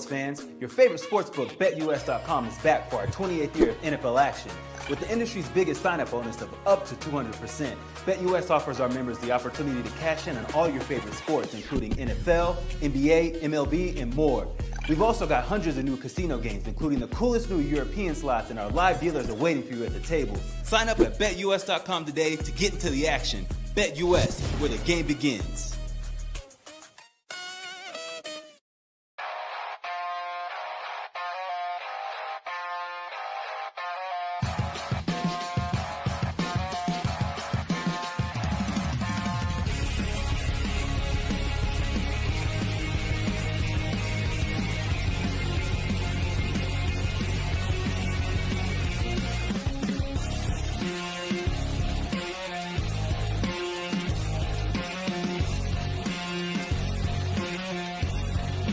sports fans. Your favorite sportsbook, BetUS.com, is back for our 28th year of NFL action. With the industry's biggest sign-up bonus of up to 200%, BetUS offers our members the opportunity to cash in on all your favorite sports, including NFL, NBA, MLB, and more. We've also got hundreds of new casino games, including the coolest new European slots, and our live dealers are waiting for you at the table. Sign up at BetUS.com today to get into the action. BetUS, where the game begins.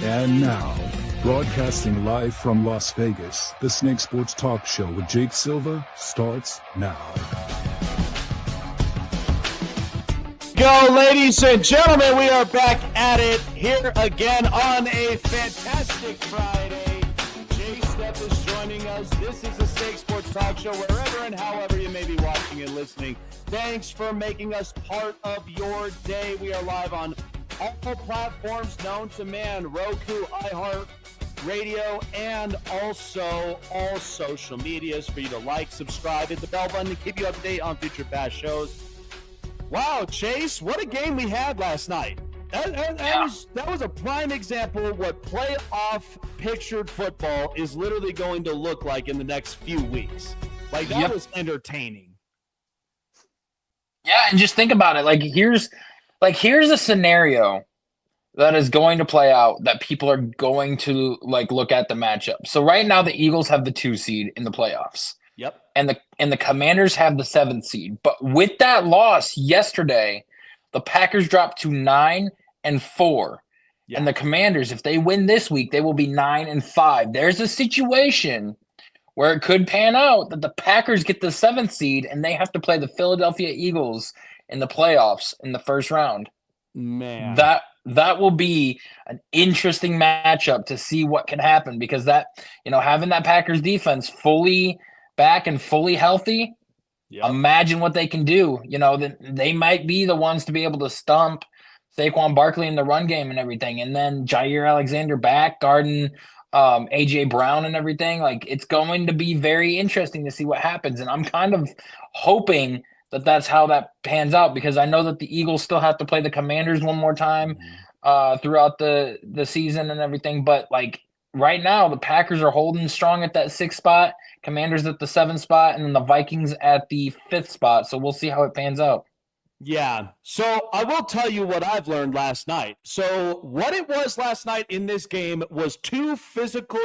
And now, broadcasting live from Las Vegas, the Snake Sports Talk Show with Jake Silva starts now. Go, ladies and gentlemen, we are back at it here again on a fantastic Friday. Jay Steph is joining us. This is the Snake Sports Talk Show, wherever and however you may be watching and listening. Thanks for making us part of your day. We are live on all platforms known to man: Roku, iHeart Radio, and also all social medias for you to like, subscribe, hit the bell button to keep you up to date on future past shows. Wow, Chase, what a game we had last night. That was a prime example of what playoff pictured football is literally going to look like in the next few weeks. Like, that was entertaining. Yeah, and just think about it. Here's a scenario that is going to play out that people are going to look at the matchup. So right now the Eagles have the 2 seed in the playoffs. Yep. And the Commanders have the 7th seed. But with that loss yesterday, the Packers dropped to 9-4. Yeah. And the Commanders, if they win this week, they will be 9-5. There's a situation where it could pan out that the Packers get the 7th seed and they have to play the Philadelphia Eagles in the playoffs in the first round. Man, that will be an interesting matchup to see what can happen, because that, having that Packers defense fully back and fully healthy, imagine what they can do. They might be the ones to be able to stump Saquon Barkley in the run game and everything, and then Jair Alexander back guarding AJ Brown and everything. It's going to be very interesting to see what happens, and I'm kind of hoping that's how that pans out, because I know that the Eagles still have to play the Commanders one more time throughout the season and everything. But right now, the Packers are holding strong at that 6th spot, Commanders at the 7th spot, and then the Vikings at the 5th spot. So we'll see how it pans out. Yeah. So I will tell you what I've learned last night. So what it was last night in this game was 2 physical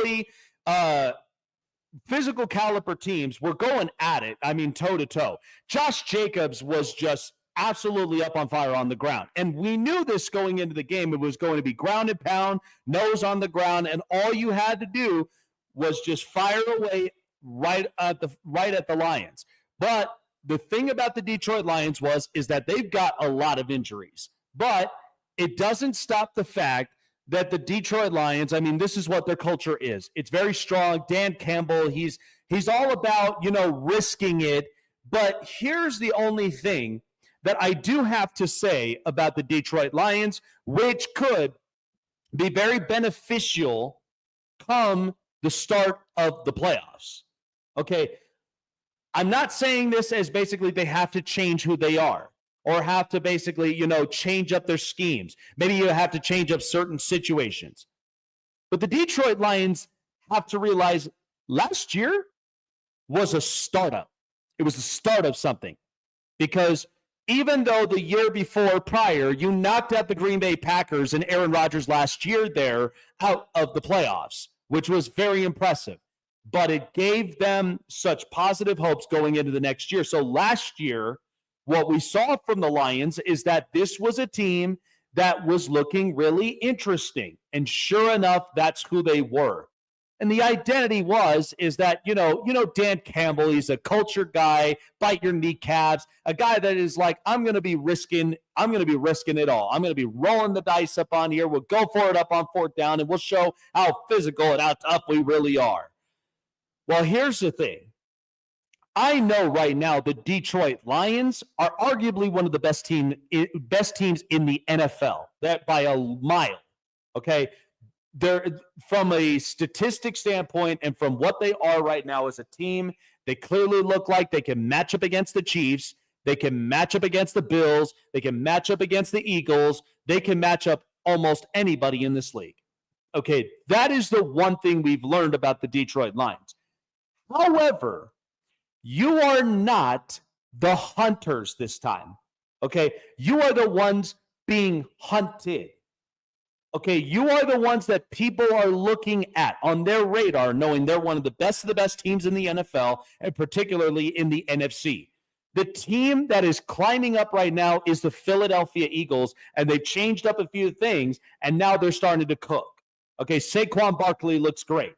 caliber teams were going at it. I mean, toe to toe. Josh Jacobs was just absolutely up on fire on the ground. And we knew this going into the game. It was going to be ground and pound, nose on the ground, and all you had to do was just fire away right at the Lions. But the thing about the Detroit Lions is that they've got a lot of injuries. But it doesn't stop the fact that the Detroit Lions, I mean, this is what their culture is. It's very strong. Dan Campbell, he's all about, risking it. But here's the only thing that I do have to say about the Detroit Lions, which could be very beneficial come the start of the playoffs. Okay, I'm not saying this as basically they have to change who they are, or have to basically, change up their schemes. Maybe you have to change up certain situations. But the Detroit Lions have to realize last year was a startup. It was the start of something. Because even though the year prior, you knocked out the Green Bay Packers and Aaron Rodgers last year there out of the playoffs, which was very impressive. But it gave them such positive hopes going into the next year. So last year, what we saw from the Lions is that this was a team that was looking really interesting. And sure enough, that's who they were. And the identity is that, Dan Campbell, he's a culture guy, bite your kneecaps, a guy that is like, I'm going to be risking it all. I'm going to be rolling the dice up on here. We'll go for it up on fourth down, and we'll show how physical and how tough we really are. Well, here's the thing. I know right now the Detroit Lions are arguably one of the best teams in the NFL, that by a mile, okay? They're, from a statistic standpoint and from what they are right now as a team, they clearly look like they can match up against the Chiefs. They can match up against the Bills. They can match up against the Eagles. They can match up almost anybody in this league. Okay, that is the one thing we've learned about the Detroit Lions. However, you are not the hunters this time. Okay, you are the ones being hunted. Okay, you are the ones that people are looking at on their radar, knowing they're one of the best teams in the NFL, and particularly in the NFC. The team that is climbing up right now is the Philadelphia Eagles, and they've changed up a few things, and now they're starting to cook. Okay, Saquon Barkley looks great.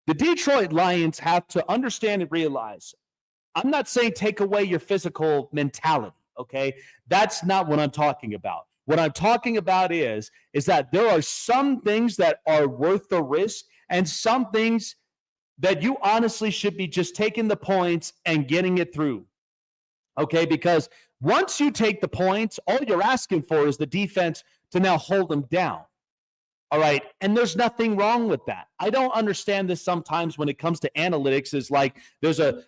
The Detroit Lions have to understand and realize, I'm not saying take away your physical mentality, okay? That's not what I'm talking about. What I'm talking about is that there are some things that are worth the risk and some things that you honestly should be just taking the points and getting it through, okay? Because once you take the points, all you're asking for is the defense to now hold them down, all right? And there's nothing wrong with that. I don't understand this sometimes when it comes to analytics is like there's a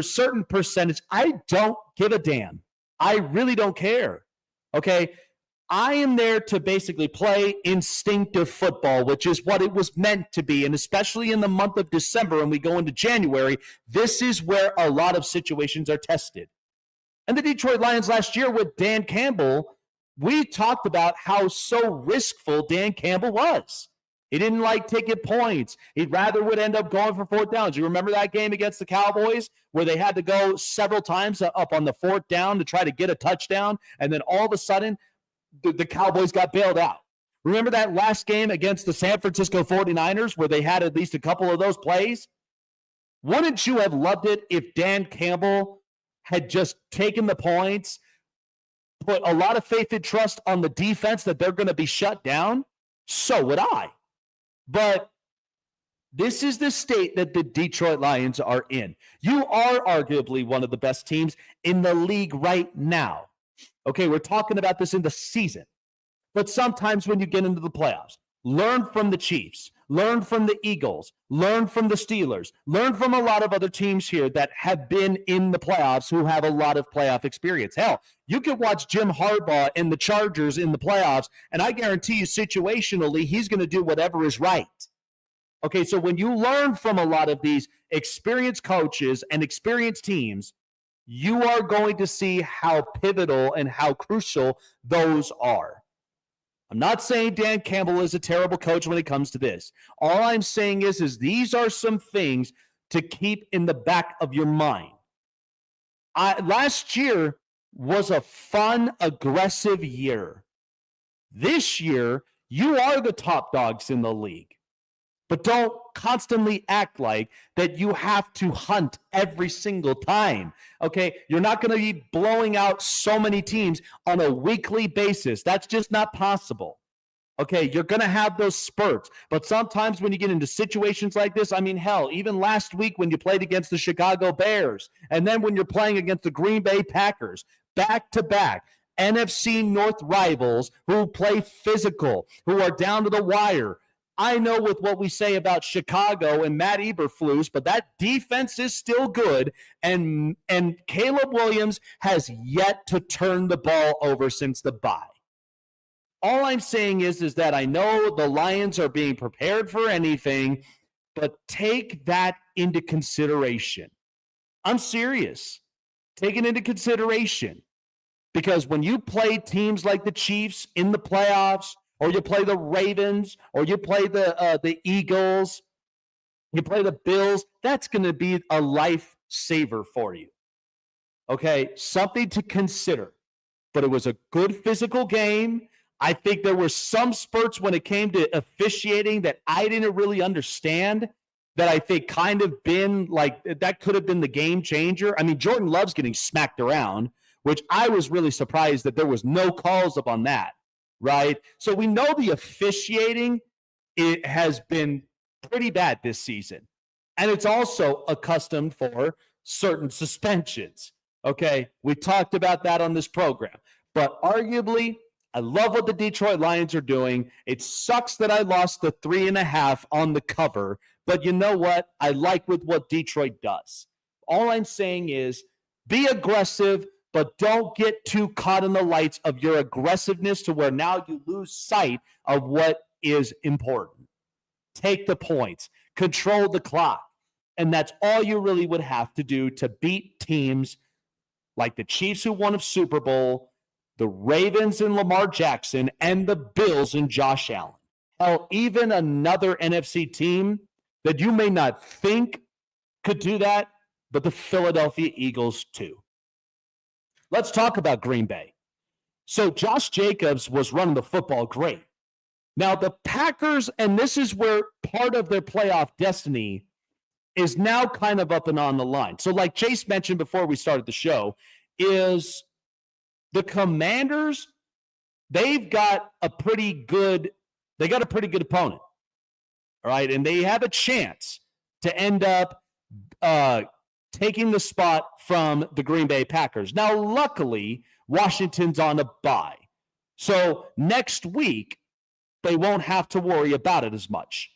certain percentage. I don't give a damn. I really don't care, okay? I am there to basically play instinctive football, which is what it was meant to be. And especially in the month of December and we go into January, this is where a lot of situations are tested. And the Detroit Lions last year with Dan Campbell, we talked about how so riskful Dan Campbell was. He didn't like taking points. He'd rather would end up going for fourth downs. You remember that game against the Cowboys where they had to go several times up on the fourth down to try to get a touchdown, and then all of a sudden, the Cowboys got bailed out. Remember that last game against the San Francisco 49ers where they had at least a couple of those plays? Wouldn't you have loved it if Dan Campbell had just taken the points, put a lot of faith and trust on the defense that they're going to be shut down? So would I. But this is the state that the Detroit Lions are in. You are arguably one of the best teams in the league right now. Okay, we're talking about this in the season. But sometimes when you get into the playoffs, learn from the Chiefs, learn from the Eagles, learn from the Steelers, learn from a lot of other teams here that have been in the playoffs who have a lot of playoff experience. Hell, you could watch Jim Harbaugh and the Chargers in the playoffs, and I guarantee you situationally he's going to do whatever is right. Okay, so when you learn from a lot of these experienced coaches and experienced teams, you are going to see how pivotal and how crucial those are. I'm not saying Dan Campbell is a terrible coach when it comes to this. All I'm saying is these are some things to keep in the back of your mind. Last year was a fun, aggressive year. This year, you are the top dogs in the league. But don't constantly act like that you have to hunt every single time, okay? You're not going to be blowing out so many teams on a weekly basis. That's just not possible, okay? You're going to have those spurts. But sometimes when you get into situations like this, I mean, hell, even last week when you played against the Chicago Bears, and then when you're playing against the Green Bay Packers, back-to-back, NFC North rivals who play physical, who are down to the wire. I know with what we say about Chicago and Matt Eberflus, but that defense is still good, and Caleb Williams has yet to turn the ball over since the bye. All I'm saying is that I know the Lions are being prepared for anything, but take that into consideration. I'm serious. Take it into consideration. Because when you play teams like the Chiefs in the playoffs, or you play the Ravens, or you play the Eagles, you play the Bills, that's going to be a lifesaver for you. Okay, something to consider. But it was a good physical game. I think there were some spurts when it came to officiating that I didn't really understand. that I think kind of been like that could have been the game changer. I mean, Jordan Love's getting smacked around, which I was really surprised that there was no calls up on that, right? So we know the officiating, it has been pretty bad this season. And it's also accustomed for certain suspensions. Okay, we talked about that on this program. But arguably, I love what the Detroit Lions are doing. It sucks that I lost the 3.5 on the cover, but you know what? I like with what Detroit does. All I'm saying is be aggressive, but don't get too caught in the lights of your aggressiveness to where now you lose sight of what is important. Take the points, control the clock, and that's all you really would have to do to beat teams like the Chiefs who won a Super Bowl, the Ravens and Lamar Jackson, and the Bills and Josh Allen. Hell, even another NFC team that you may not think could do that, but the Philadelphia Eagles too. Let's talk about Green Bay. So Josh Jacobs was running the football great. Now the Packers, and this is where part of their playoff destiny is now kind of up and on the line. So like Chase mentioned before we started the show, is the Commanders, they've got a pretty good opponent. All right. And they have a chance to end up taking the spot from the Green Bay Packers. Now, luckily, Washington's on a bye. So next week, they won't have to worry about it as much.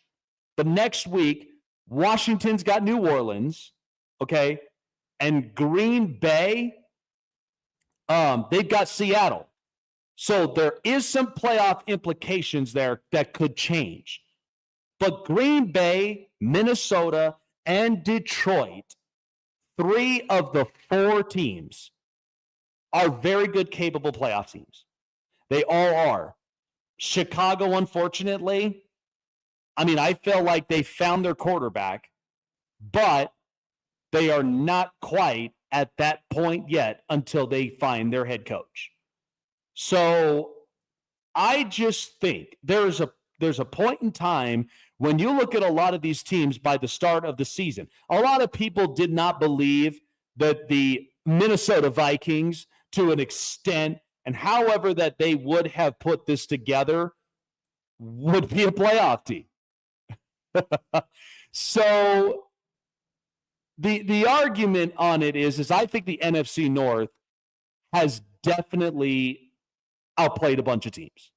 But next week, Washington's got New Orleans, okay? And Green Bay, they've got Seattle. So there is some playoff implications there that could change. But Green Bay, Minnesota, and Detroit, 3 of the 4 teams are very good, capable playoff teams. They all are. Chicago, unfortunately, I mean, I feel like they found their quarterback, but they are not quite at that point yet until they find their head coach. So I just think there's a point in time when you look at a lot of these teams by the start of the season. A lot of people did not believe that the Minnesota Vikings, to an extent, and however that they would have put this together, would be a playoff team. So the argument on it is I think the NFC North has definitely outplayed a bunch of teams.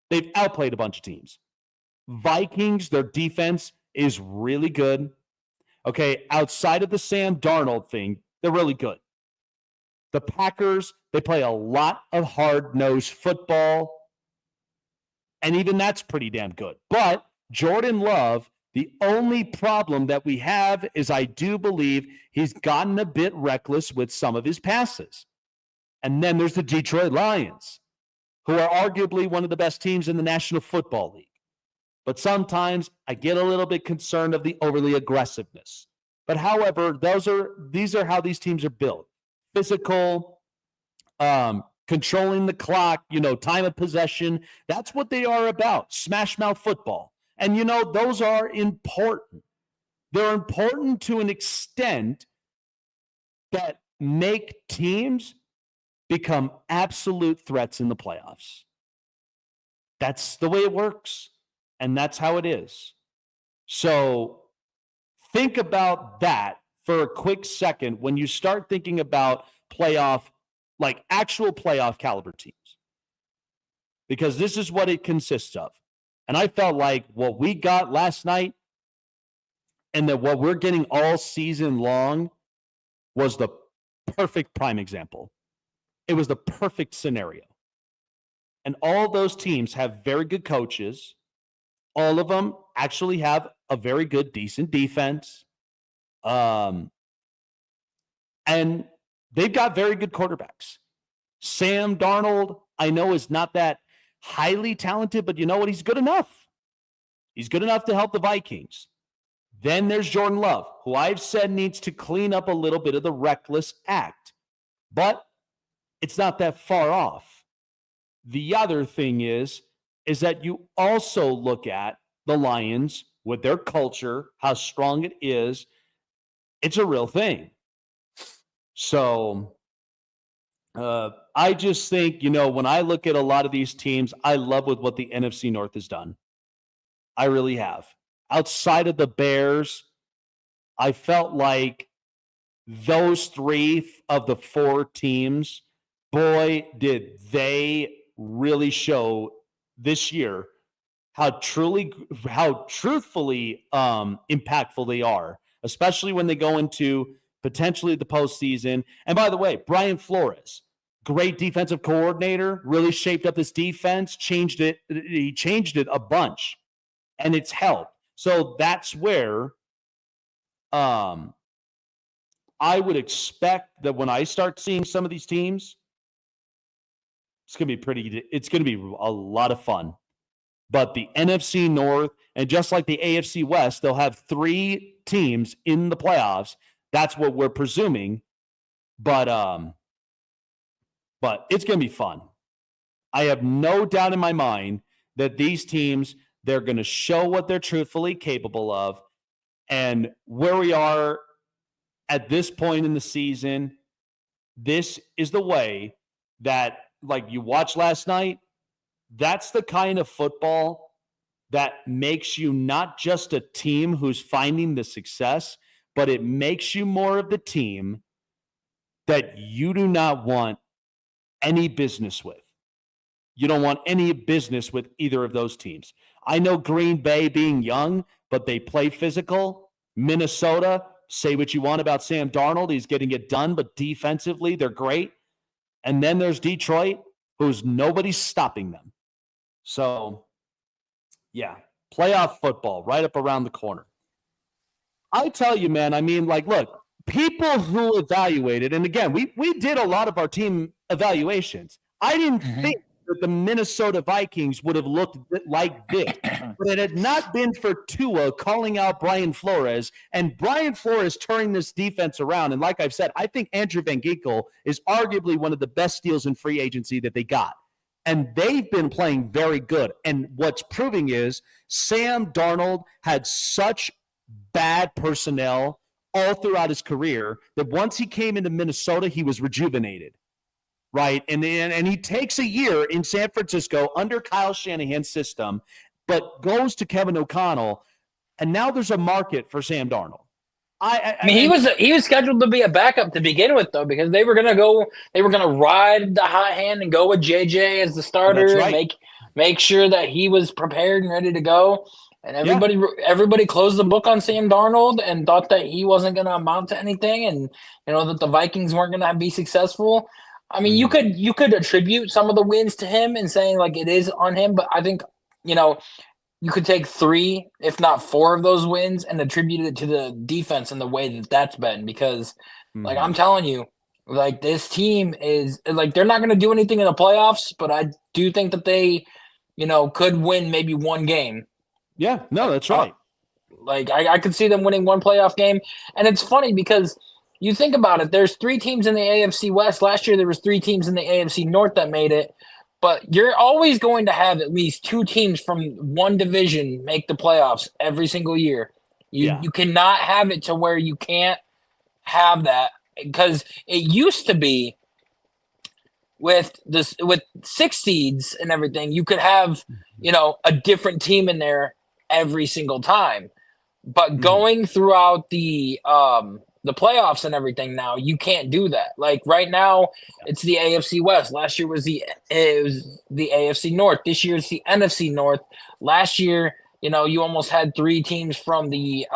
They've outplayed a bunch of teams. Vikings, their defense is really good. Okay, outside of the Sam Darnold thing, they're really good. The Packers, they play a lot of hard-nosed football, and even that's pretty damn good. But Jordan Love, the only problem that we have is I do believe he's gotten a bit reckless with some of his passes. And then there's the Detroit Lions, who are arguably one of the best teams in the National Football League. But sometimes I get a little bit concerned of the overly aggressiveness. But however, these are how these teams are built. Physical, controlling the clock, time of possession. That's what they are about, smash mouth football. And, those are important. They're important to an extent that make teams become absolute threats in the playoffs. That's the way it works, and that's how it is. So think about that for a quick second when you start thinking about actual playoff caliber teams, because this is what it consists of. And I felt like what we got last night and that what we're getting all season long was the perfect prime example. It was the perfect scenario. And all those teams have very good coaches. All of them actually have a very good, decent defense. And they've got very good quarterbacks. Sam Darnold, I know, is not that highly talented, but you know what? He's good enough. He's good enough to help the Vikings. Then there's Jordan Love, who I've said needs to clean up a little bit of the reckless act. But it's not that far off. The other thing is that you also look at the Lions with their culture, how strong it is, it's a real thing. So I just think, when I look at a lot of these teams, I love with what the NFC North has done. I really have. Outside of the Bears, I felt like those 3 of the 4 teams, boy, did they really show this year how truthfully impactful they are, especially when they go into potentially the postseason. And by the way, Brian Flores, great defensive coordinator, really shaped up this defense, changed it. He changed it a bunch, and it's helped. So that's where I would expect that when I start seeing some of these teams, it's going to be a lot of fun. But the NFC North, and just like the AFC West, they'll have 3 teams in the playoffs. That's what we're presuming. But it's going to be fun. I have no doubt in my mind that these teams, they're going to show what they're truthfully capable of. And where we are at this point in the season, this is the way that, like you watched last night, that's the kind of football that makes you not just a team who's finding the success, but it makes you more of the team that you do not want any business with. You don't want any business with either of those teams. I know Green Bay being young, but they play physical. Minnesota, say what you want about Sam Darnold. He's getting it done, but defensively, they're great. And then there's Detroit, who's nobody's stopping them. So, yeah, playoff football right up around the corner. I tell you, man, look, people who evaluated, and again, we did a lot of our team evaluations. I didn't think that the Minnesota Vikings would have looked like this, but it had not been for Tua calling out Brian Flores and Brian Flores turning this defense around. And like I've said, I think Andrew Van Ginkel is arguably one of the best steals in free agency that they got. And they've been playing very good. And what's proving is Sam Darnold had such bad personnel all throughout his career that once he came into Minnesota, he was rejuvenated, right? And he takes a year in San Francisco under Kyle Shanahan's system, but goes to Kevin O'Connell, and now there's a market for Sam Darnold. I mean, he was scheduled to be a backup to begin with, though, because they were gonna ride the hot hand and go with JJ as the starter, That's right. and make sure that he was prepared and ready to go. And everybody closed the book on Sam Darnold and thought that he wasn't gonna amount to anything, and that the Vikings weren't gonna be successful. I mean, you could attribute some of the wins to him and saying like it is on him, but I think you could take 3, if not 4 of those wins and attribute it to the defense and the way that that's been, because like I'm telling you, like this team is like, they're not going to do anything in the playoffs, but I do think that they, could win maybe 1 game. Yeah, no, that's right. Like I could see them winning 1 playoff game. And it's funny because you think about it, there's 3 teams in the AFC West. Last year, there was 3 teams in the AFC North that made it. But you're always going to have at least 2 teams from one division make the playoffs every single year. You cannot have it to where you can't have that, because it used to be with 6 seeds and everything, you could have, a different team in there every single time. But going throughout the playoffs and everything now, you can't do that. Like right now, it's the AFC West. Last year was the AFC North. This year it's the NFC North. Last year, you almost had 3 teams from the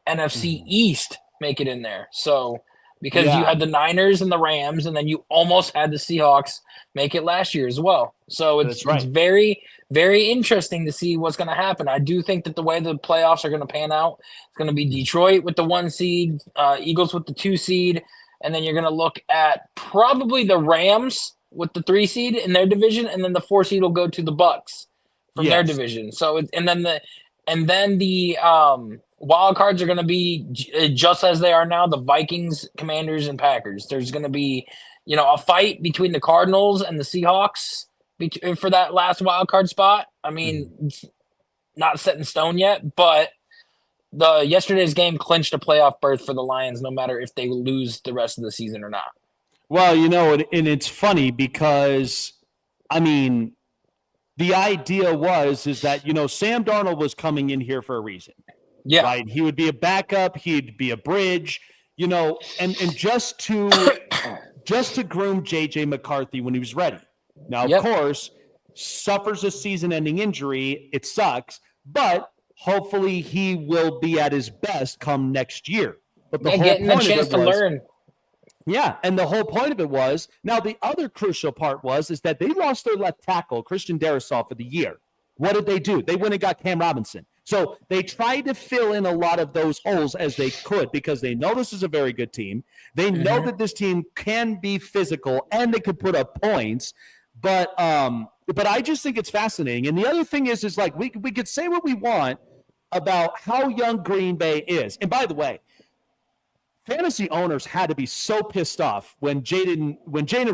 NFC East make it in there. So because you had the Niners and the Rams, and then you almost had the Seahawks make it last year as well. So it's very, very interesting to see what's going to happen. I do think that the way the playoffs are going to pan out, it's going to be Detroit with the 1 seed, Eagles with the 2 seed, and then you're going to look at probably the Rams with the 3 seed in their division, and then the 4 seed will go to the Bucks from their division. So and then the wild cards are going to be just as they are now: the Vikings, Commanders, and Packers. There's going to be a fight between the Cardinals and the Seahawks for that last wild card spot. I mean, not set in stone yet, but yesterday's game clinched a playoff berth for the Lions, no matter if they lose the rest of the season or not. Well, and it's funny because, I mean, the idea is that, Sam Darnold was coming in here for a reason. Yeah. Right? He would be a backup. He'd be a bridge, and just to groom J.J. McCarthy when he was ready. Now, of course, suffers a season-ending injury. It sucks, but hopefully he will be at his best come next year. But getting the chance to learn. Yeah, and the whole point of it was, now the other crucial part is that they lost their left tackle, Christian Darrisaw, for the year. What did they do? They went and got Cam Robinson. So they tried to fill in a lot of those holes as they could because they know this is a very good team. They know that this team can be physical and they could put up points. But I just think it's fascinating. And the other thing is like we could say what we want about how young Green Bay is. And by the way, fantasy owners had to be so pissed off when Jaden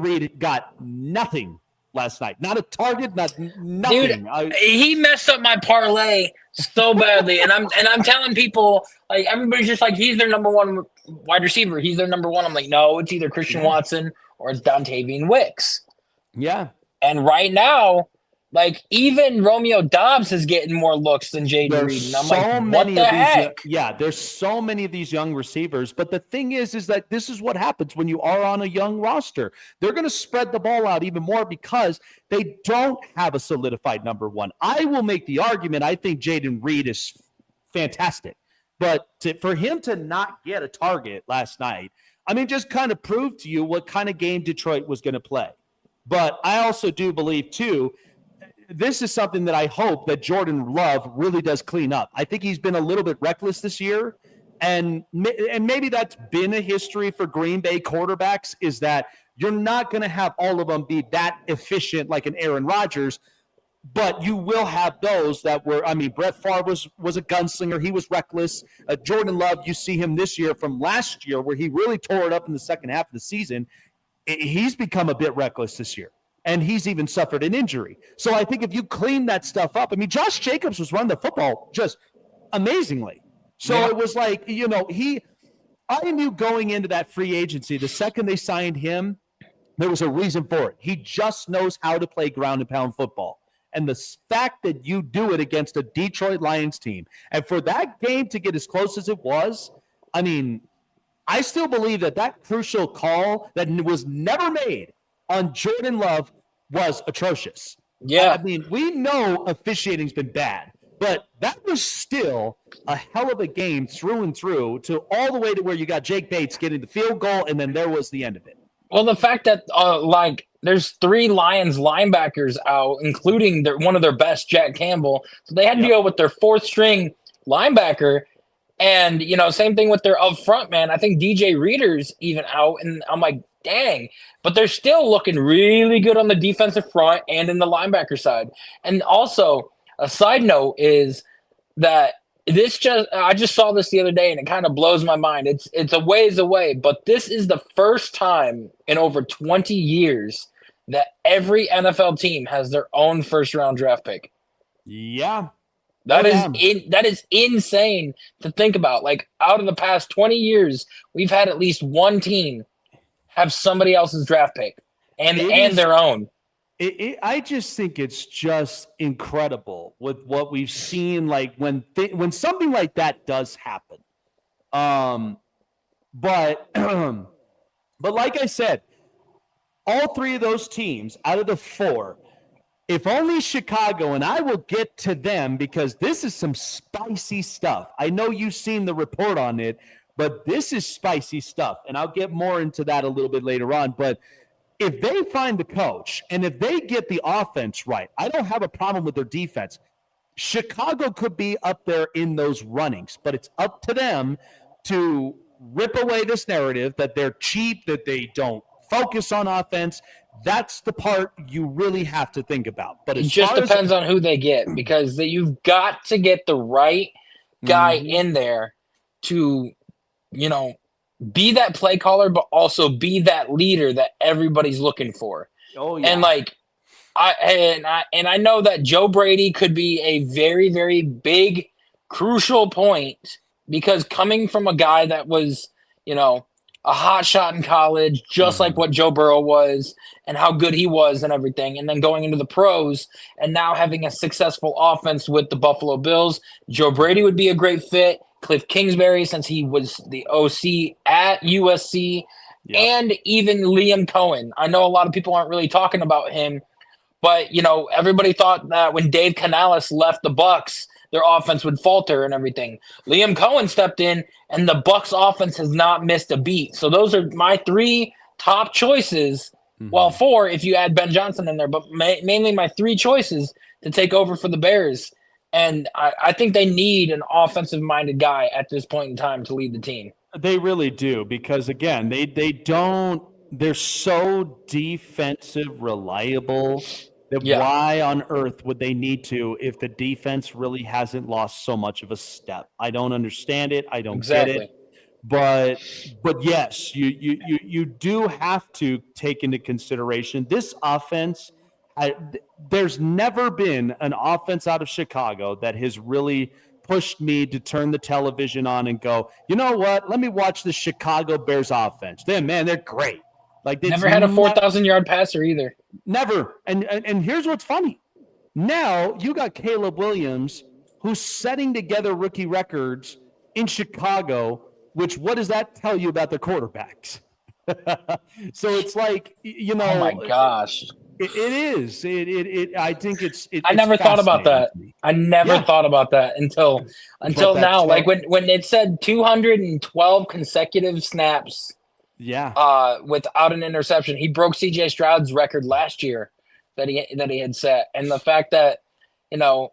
Reed got nothing last night. Not a target, nothing. Dude, he messed up my parlay so badly. and I'm telling people, like, everybody's just like, he's their number one wide receiver. He's their number one. I'm like, no, it's either Christian Watson or it's Dontavian Wicks. Yeah. And right now, like, even Romeo Doubs is getting more looks than Jaden Reed. And I'm like, what the heck? There's so many of these young receivers. But the thing is that this is what happens when you are on a young roster. They're going to spread the ball out even more because they don't have a solidified number one. I will make the argument. I think Jaden Reed is fantastic. But for him to not get a target last night, I mean, just kind of proved to you what kind of game Detroit was going to play. But I also do believe, too, this is something that I hope that Jordan Love really does clean up. I think he's been a little bit reckless this year, and maybe that's been a history for Green Bay quarterbacks, is that you're not going to have all of them be that efficient like an Aaron Rodgers, but you will have those that were, I mean, Brett Favre was a gunslinger. He was reckless. Jordan Love, you see him this year from last year where he really tore it up in the second half of the season. He's become a bit reckless this year. And he's even suffered an injury. So I think if you clean that stuff up, I mean, Josh Jacobs was running the football just amazingly. So it was like, I knew going into that free agency, the second they signed him, there was a reason for it. He just knows how to play ground and pound football. And the fact that you do it against a Detroit Lions team, and for that game to get as close as it was, I mean, I still believe that crucial call that was never made on Jordan Love was atrocious. Yeah. I mean, we know officiating's been bad, but that was still a hell of a game through and through, to all the way to where you got Jake Bates getting the field goal, and then there was the end of it. Well, the fact that, there's 3 Lions linebackers out, including one of their best, Jack Campbell. So they had to go with their 4th-string linebacker. And, same thing with their up front, man. I think DJ Reader's even out, and I'm like, dang. But they're still looking really good on the defensive front and in the linebacker side. And also, a side note is that I just saw this the other day, and it kind of blows my mind. It's a ways away, but this is the first time in over 20 years that every NFL team has their own first-round draft pick. Yeah. That is insane to think about. Like, out of the past 20 years, we've had at least one team have somebody else's draft pick and their own. I just think it's just incredible with what we've seen, like when something like that does happen. But like I said, all 3 of those teams out of the 4, if only Chicago, and I will get to them because this is some spicy stuff. I know you've seen the report on it, but this is spicy stuff, and I'll get more into that a little bit later on. But if they find the coach and if they get the offense right, I don't have a problem with their defense. Chicago could be up there in those runnings, but it's up to them to rip away this narrative that they're cheap, that they don't focus on offense. That's the part you really have to think about. But it just depends on who they get, because you've got to get the right guy in there to, be that play caller, but also be that leader that everybody's looking for. Oh, yeah. And I know that Joe Brady could be a very, very big, crucial point, because coming from a guy that was, a hot shot in college, just like what Joe Burrow was and how good he was and everything, and then going into the pros and now having a successful offense with the Buffalo Bills, Joe Brady would be a great fit. Cliff Kingsbury, since he was the OC at USC, and even Liam Cohen. I know a lot of people aren't really talking about him, but, everybody thought that when Dave Canales left the Bucs, their offense would falter and everything. Liam Cohen stepped in, and the Bucs offense has not missed a beat. So those are my 3 top choices. Well, 4 if you add Ben Johnson in there, but mainly my 3 choices to take over for the Bears. And I think they need an offensive-minded guy at this point in time to lead the team. They really do, because, again, they're so defensive reliable. Why on earth would they need to if the defense really hasn't lost so much of a step? I don't understand it. I don't get it. But yes, you do have to take into consideration this offense. There's never been an offense out of Chicago that has really pushed me to turn the television on and go, you know what? Let me watch the Chicago Bears offense. They're great. Like, never had a 4,000-yard passer either. Never. And here's what's funny. Now you got Caleb Williams, who's setting together rookie records in Chicago, which, what does that tell you about the quarterbacks? So it's like, oh my gosh. It is. I think it's I never thought about that. I never thought about that until now. Like when it said 212 consecutive snaps. Without an interception. He broke CJ Stroud's record last year that he had set. And the fact that, and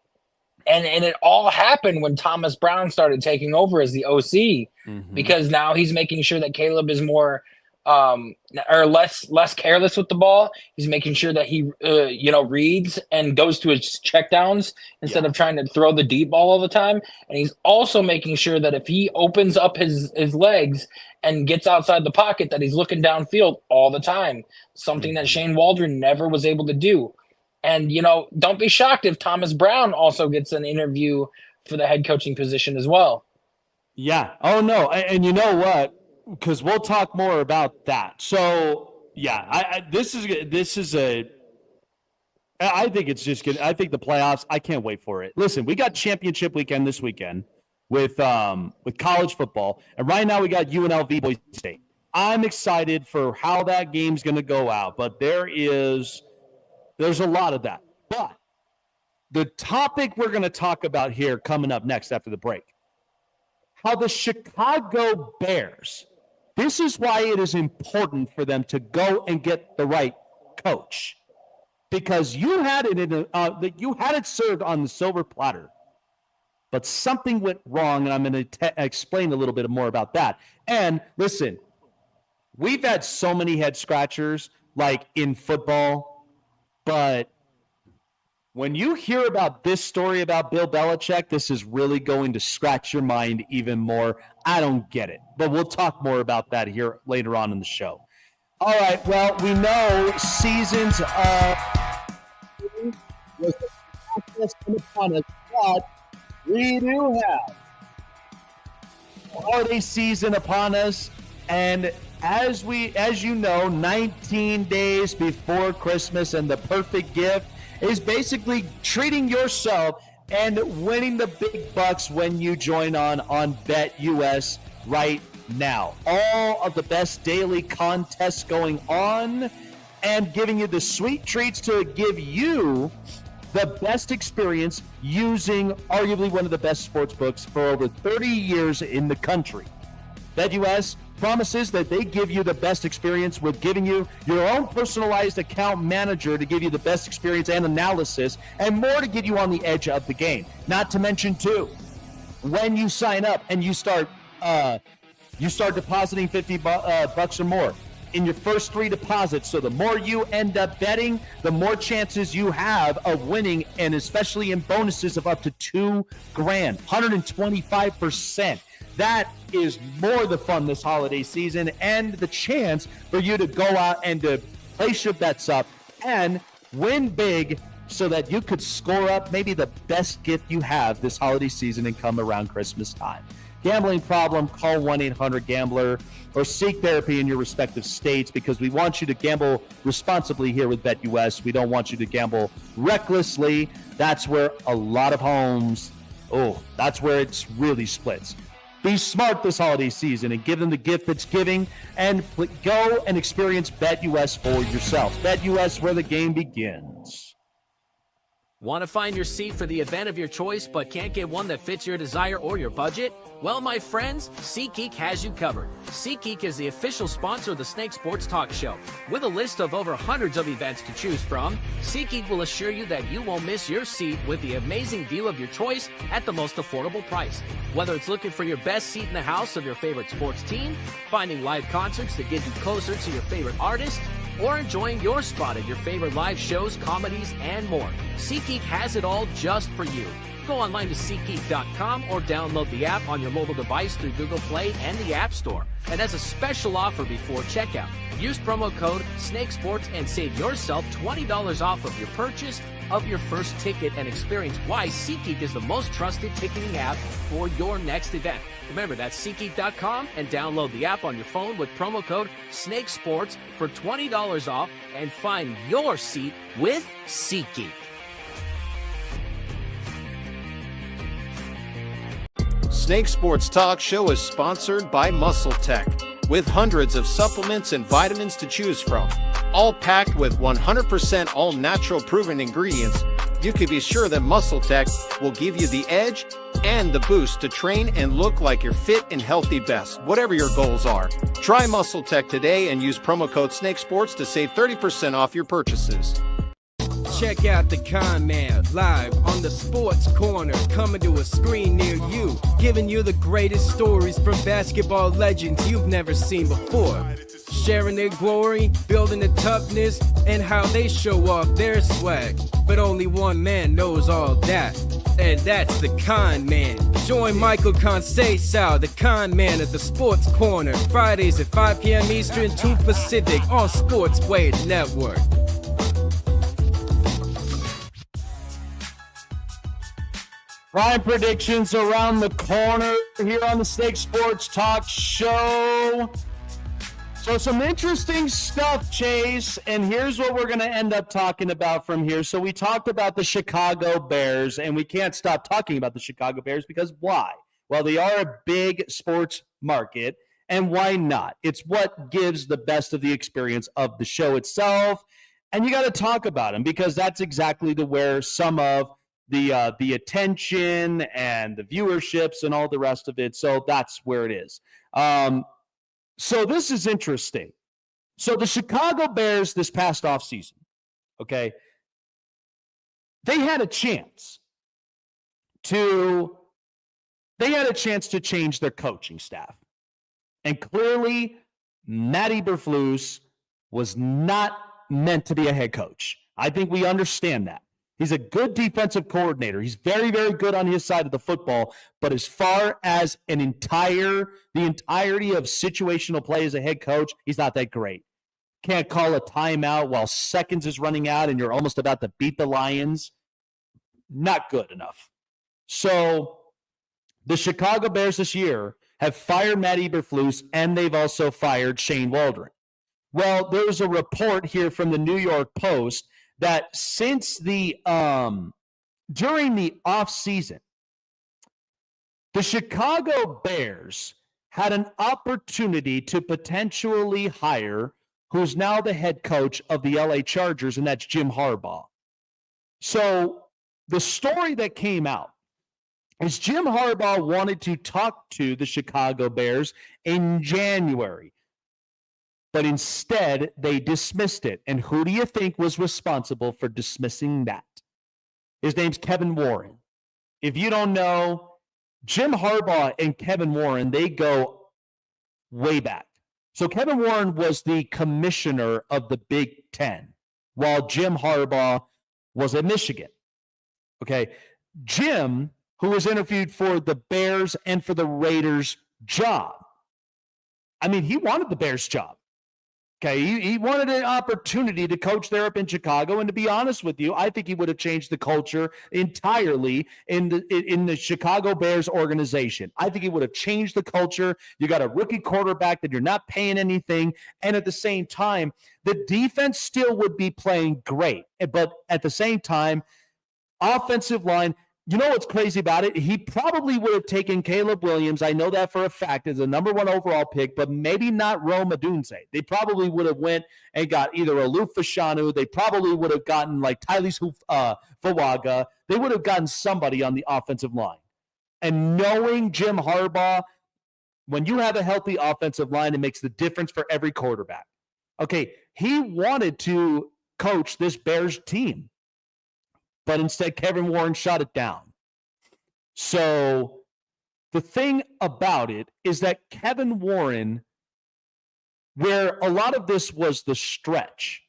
it all happened when Thomas Brown started taking over as the OC, because now he's making sure that Caleb is more or less careless with the ball. He's making sure that he reads and goes to his checkdowns instead of trying to throw the deep ball all the time. And he's also making sure that if he opens up his legs and gets outside the pocket, that he's looking downfield all the time, something that Shane Waldron never was able to do. And, don't be shocked if Thomas Brown also gets an interview for the head coaching position as well. Yeah. Oh, no. And you know what? Because we'll talk more about that. So, I think it's just good. I think the playoffs, I can't wait for it. Listen, we got championship weekend this weekend with college football. And right now we got UNLV Boise State. I'm excited for how that game's going to go out. But there's a lot of that. But the topic we're going to talk about here coming up next after the break, how the Chicago Bears, this is why it is important for them to go and get the right coach, because you had it served on the silver platter, but something went wrong, and I'm going to explain a little bit more about that. And listen, we've had so many head scratchers like in football, but when you hear about this story about Bill Belichick, this is really going to scratch your mind even more. I don't get it, but we'll talk more about that here later on in the show. All right, well, we know seasons was upon us, but we do have holiday season upon us, and as you know, 19 days before Christmas, and the perfect gift is basically treating yourself and winning the big bucks when you join on BetUS right now. All of the best daily contests going on and giving you the sweet treats to give you the best experience using arguably one of the best sports books for over 30 years in the country. BetUS promises that they give you the best experience with giving you your own personalized account manager to give you the best experience and analysis, and more to get you on the edge of the game. Not to mention, too, when you sign up and you start depositing $50 bucks or more in your first 3 deposits. So the more you end up betting, the more chances you have of winning, and especially in bonuses of up to $2,000, 125%. That is more the fun this holiday season, and the chance for you to go out and to place your bets up and Win big so that you could score up maybe the best gift you have this holiday season and come around Christmas time. Gambling problem, call 1-800-GAMBLER or seek therapy in your respective states, because we want you to gamble responsibly here with BetUS. We don't want you to gamble recklessly. That's where a lot of homes, that's where it's really splits. Be smart this holiday season and give them the gift that's giving, and go and experience BetUS for yourself. BetUS, where the game begins. Want to find your seat for the event of your choice but can't get one that fits your desire or your budget? Well, my friends, SeatGeek has you covered. SeatGeek is the official sponsor of the Snake Sports Talk Show. With a list of over hundreds of events to choose from, SeatGeek will assure you that you won't miss your seat with the amazing view of your choice at the most affordable price. Whether it's looking for your best seat in the house of your favorite sports team, finding live concerts that get you closer to your favorite artist, or enjoying your spot at your favorite live shows, comedies, and more, SeatGeek has it all just for you. Go online to SeatGeek.com or download the app on your mobile device through Google Play and the App Store. And as a special offer before checkout, use promo code SNAKESPORTS and save yourself $20 off of your purchase of your first ticket, and experience why SeatGeek is the most trusted ticketing app for your next event. Remember, that's SeatGeek.com, and download the app on your phone with promo code SNAKESPORTS for $20 off and find your seat with SeatGeek. Snake Sports Talk Show is sponsored by Muscle Tech, with hundreds of supplements and vitamins to choose from, all packed with 100% all-natural proven ingredients. You can be sure that Muscle Tech will give you the edge and the boost to train and look like your fit and healthy best, whatever your goals are. Try Muscle Tech today and use promo code SNAKESPORTS to save 30% off your purchases. Check out the Con Man live on the Sports Corner, coming to a screen near you, giving you the greatest stories from basketball legends you've never seen before. Sharing their glory, building the toughness, and how they show off their swag. But only one man knows all that, and that's the Con Man. Join Michael Conceição, the Con Man, at the Sports Corner, Fridays at 5 p.m. Eastern, 2 Pacific, on Sportsway Network. Prime predictions around the corner here on the Snake Sports Talk Show. So some interesting stuff, Chase, and here's what we're going to end up talking about from here. So we talked about the Chicago Bears, and we can't stop talking about the Chicago Bears because why? Well, they are a big sports market, and why not? It's what gives the best of the experience of the show itself, and you got to talk about them because that's exactly where some of the attention and the viewerships and all the rest of it. So that's where it is. So this is interesting. So the Chicago Bears this past offseason, okay, they had a chance to change their coaching staff. And clearly, Matt Eberflus was not meant to be a head coach. I think we understand that. He's a good defensive coordinator. He's very, very good on his side of the football. But as far as the entirety of situational play as a head coach, he's not that great. Can't call a timeout while seconds is running out and you're almost about to beat the Lions. Not good enough. So the Chicago Bears this year have fired Matt Eberflus, and they've also fired Shane Waldron. Well, there's a report here from the New York Post that since during the offseason, the Chicago Bears had an opportunity to potentially hire who's now the head coach of the LA Chargers, and that's Jim Harbaugh. So the story that came out is Jim Harbaugh wanted to talk to the Chicago Bears in January. But instead, they dismissed it. And who do you think was responsible for dismissing that? His name's Kevin Warren. If you don't know, Jim Harbaugh and Kevin Warren, they go way back. So Kevin Warren was the commissioner of the Big Ten, while Jim Harbaugh was at Michigan. Okay, Jim, who was interviewed for the Bears and for the Raiders job. I mean, he wanted the Bears job. Okay, he wanted an opportunity to coach there up in Chicago, and to be honest with you, I think he would have changed the culture entirely in the Chicago Bears organization. I think he would have changed the culture. You got a rookie quarterback that you're not paying anything, and at the same time, the defense still would be playing great. But at the same time, offensive line, you know what's crazy about it? He probably would have taken Caleb Williams. I know that for a fact as a number 1 overall pick, but maybe not Rome Odunze. They probably would have went and got either Aluf Fashanu. They probably would have gotten like Tylis Fawaga. They would have gotten somebody on the offensive line. And knowing Jim Harbaugh, when you have a healthy offensive line, it makes the difference for every quarterback. Okay, he wanted to coach this Bears team, but instead Kevin Warren shot it down. So the thing about it is that Kevin Warren, where a lot of this was the stretch,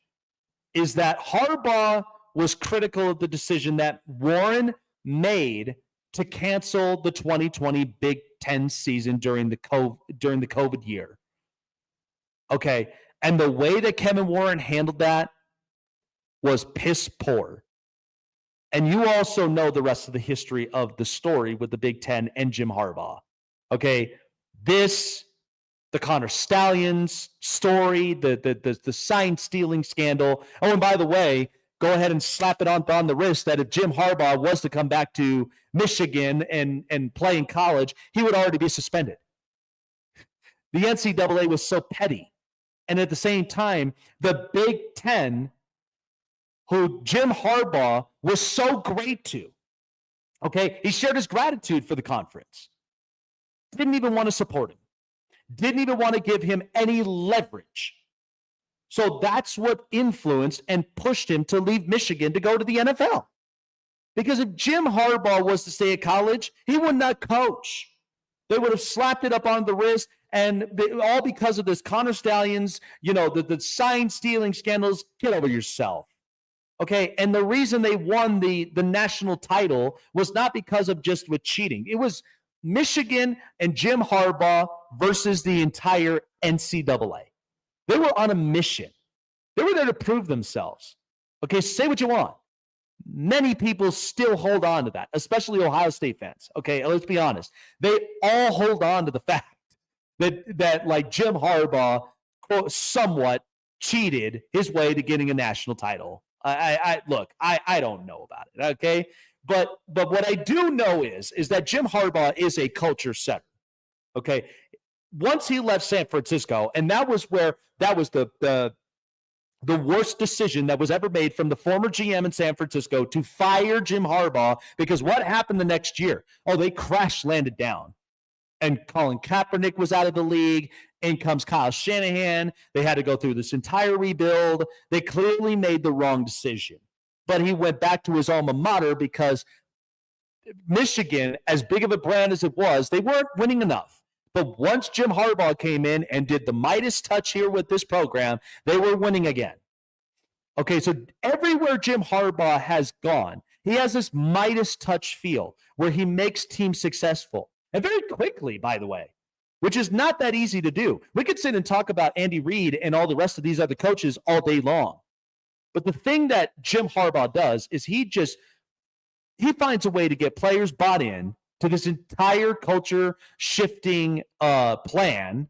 is that Harbaugh was critical of the decision that Warren made to cancel the 2020 Big Ten season during the COVID year. Okay, and the way that Kevin Warren handled that was piss poor. And you also know the rest of the history of the story with the Big Ten and Jim Harbaugh. Okay, the Connor Stallions story, the sign stealing scandal. Oh, and by the way, go ahead and slap it on the wrist that if Jim Harbaugh was to come back to Michigan and play in college, he would already be suspended. The NCAA was so petty. And at the same time, the Big Ten, who Jim Harbaugh was so great to, okay, he shared his gratitude for the conference. Didn't even want to support him. Didn't even want to give him any leverage. So that's what influenced and pushed him to leave Michigan to go to the NFL. Because if Jim Harbaugh was to stay at college, he would not coach. They would have slapped it up on the wrist, and all because of this Connor Stallions, the sign stealing scandals. Get over yourself. Okay, and the reason they won the national title was not because of just with cheating. It was Michigan and Jim Harbaugh versus the entire NCAA. They were on a mission. They were there to prove themselves. Okay, say what you want. Many people still hold on to that, especially Ohio State fans. Okay, let's be honest. They all hold on to the fact that like Jim Harbaugh quote, somewhat cheated his way to getting a national title. I don't know about it, okay? But what I do know is that Jim Harbaugh is a culture setter, okay? Once he left San Francisco, and that was the worst decision that was ever made from the former GM in San Francisco to fire Jim Harbaugh, because what happened the next year? Oh, they crash landed down. And Colin Kaepernick was out of the league. In comes Kyle Shanahan. They had to go through this entire rebuild. They clearly made the wrong decision. But he went back to his alma mater because Michigan, as big of a brand as it was, they weren't winning enough. But once Jim Harbaugh came in and did the Midas touch here with this program, they were winning again. Okay, so everywhere Jim Harbaugh has gone, he has this Midas touch feel where he makes teams successful. And very quickly, by the way, which is not that easy to do. We could sit and talk about Andy Reid and all the rest of these other coaches all day long. But the thing that Jim Harbaugh does is he finds a way to get players bought in to this entire culture shifting plan.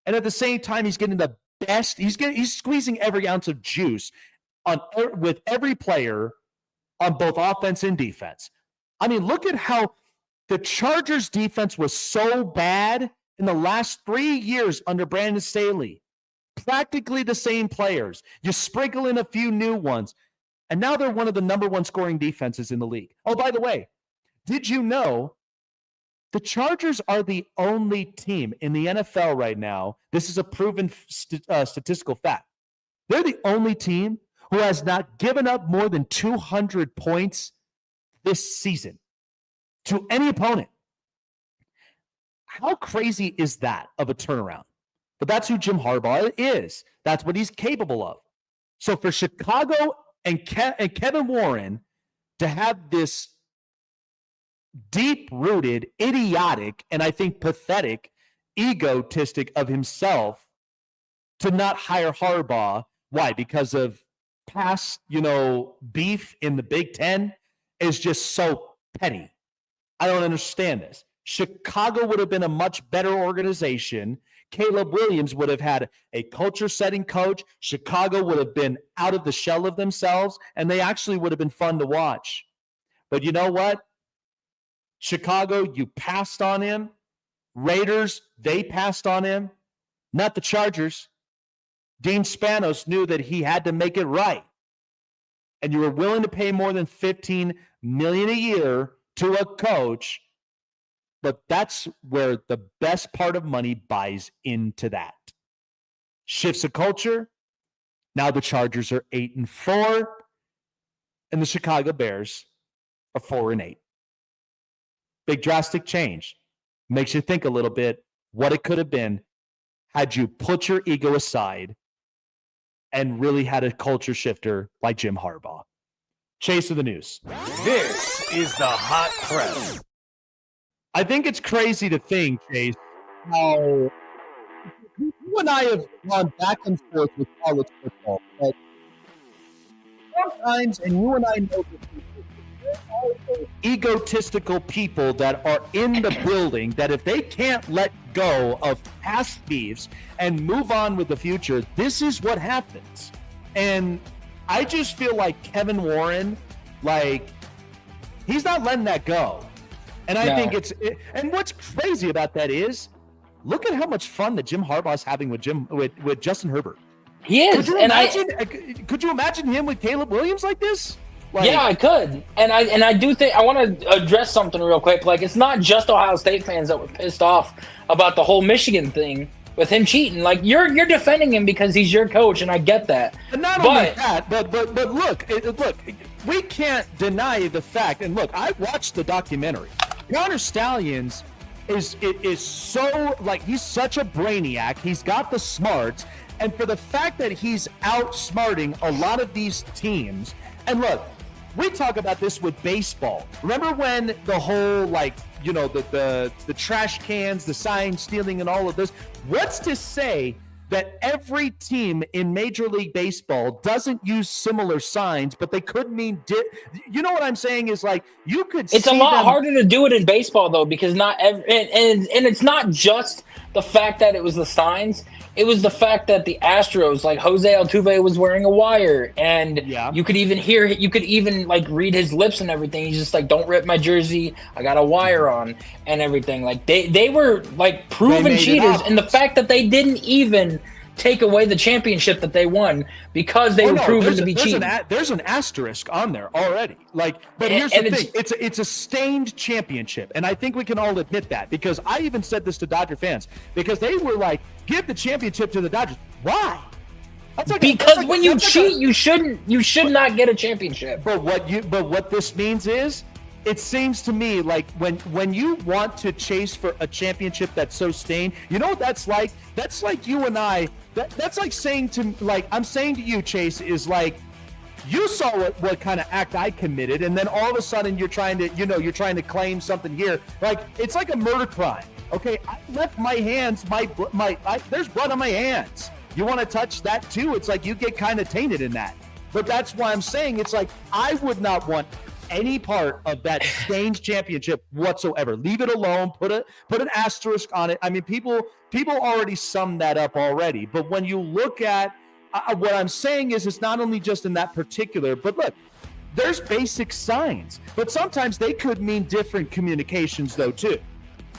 And at the same time, he's getting the best. He's squeezing every ounce of juice with every player on both offense and defense. I mean, look at how the Chargers defense was so bad in the last 3 years under Brandon Staley. Practically the same players. You sprinkle in a few new ones, and now they're one of the number one scoring defenses in the league. Oh, by the way, did you know the Chargers are the only team in the NFL right now? This is a proven statistical fact. They're the only team who has not given up more than 200 points this season to any opponent. How crazy is that of a turnaround? But that's who Jim Harbaugh is. That's what he's capable of. So for Chicago and Kevin Warren to have this deep-rooted, idiotic, and I think pathetic, egotistic of himself to not hire Harbaugh. Why? Because of past, beef in the Big Ten is just so petty. I don't understand this. Chicago would have been a much better organization. Caleb Williams would have had a culture-setting coach. Chicago would have been out of the shell of themselves, and they actually would have been fun to watch. But you know what? Chicago, you passed on him. Raiders, they passed on him. Not the Chargers. Dean Spanos knew that he had to make it right. And you were willing to pay more than $15 million a year to a coach. But that's where the best part of money buys into that. Shifts of culture. Now the Chargers are 8-4, and the Chicago Bears are 4-8. Big drastic change. Makes you think a little bit what it could have been had you put your ego aside and really had a culture shifter like Jim Harbaugh. Chase of the news. This is the Hot Press. I think it's crazy to think, Chase, how you and I have gone back and forth with college football. But sometimes, and you and I know this, there are those egotistical people that are in the building that if they can't let go of past beefs and move on with the future, this is what happens. And I just feel like Kevin Warren, he's not letting that go. And I think and what's crazy about that is, look at how much fun that Jim Harbaugh's having with Justin Herbert. He is. Could you imagine him with Caleb Williams like this? Yeah, I could. And I do think I want to address something real quick. It's not just Ohio State fans that were pissed off about the whole Michigan thing with him cheating. You're defending him because he's your coach, and I get that. And not only that, but look, we can't deny the fact. And look, I watched the documentary. Connor Stalions is so he's such a brainiac. He's got the smarts, and for the fact that he's outsmarting a lot of these teams. And look, we talk about this with baseball. Remember when the whole the trash cans, the sign stealing, and all of this? What's to say that every team in Major League Baseball doesn't use similar signs, but they could mean you know what I'm saying is you could. It's a lot harder to do it in baseball though, because not every and it's not just the fact that it was the signs. It was the fact that the Astros, Jose Altuve, was wearing a wire, and you could even hear, you could even read his lips and everything. He's just don't rip my jersey. I got a wire on and everything. They were proven cheaters, and the fact that they didn't even take away the championship that they won because they were proven to be cheating. There's an asterisk on there already. But here's the thing: it's a stained championship, and I think we can all admit that, because I even said this to Dodger fans, because they were give the championship to the Dodgers. Why? Because when you cheat, you should not get a championship. But what this means is, it seems to me when you want to chase for a championship that's so stained, you know what that's like? That's like you and I. That's like saying to I'm saying to you, Chase, is you saw what kind of act I committed, and then all of a sudden you're trying to claim something here. It's like a murder crime. Okay, I left my hands, there's blood on my hands. You want to touch that too? It's you get kind of tainted in that. But that's why I'm saying I would not want any part of that stained championship whatsoever. Leave it alone. Put an asterisk on it. I mean, people already summed that up already. But when you look at what I'm saying is, it's not only just in that particular, but look, there's basic signs, but sometimes they could mean different communications though too.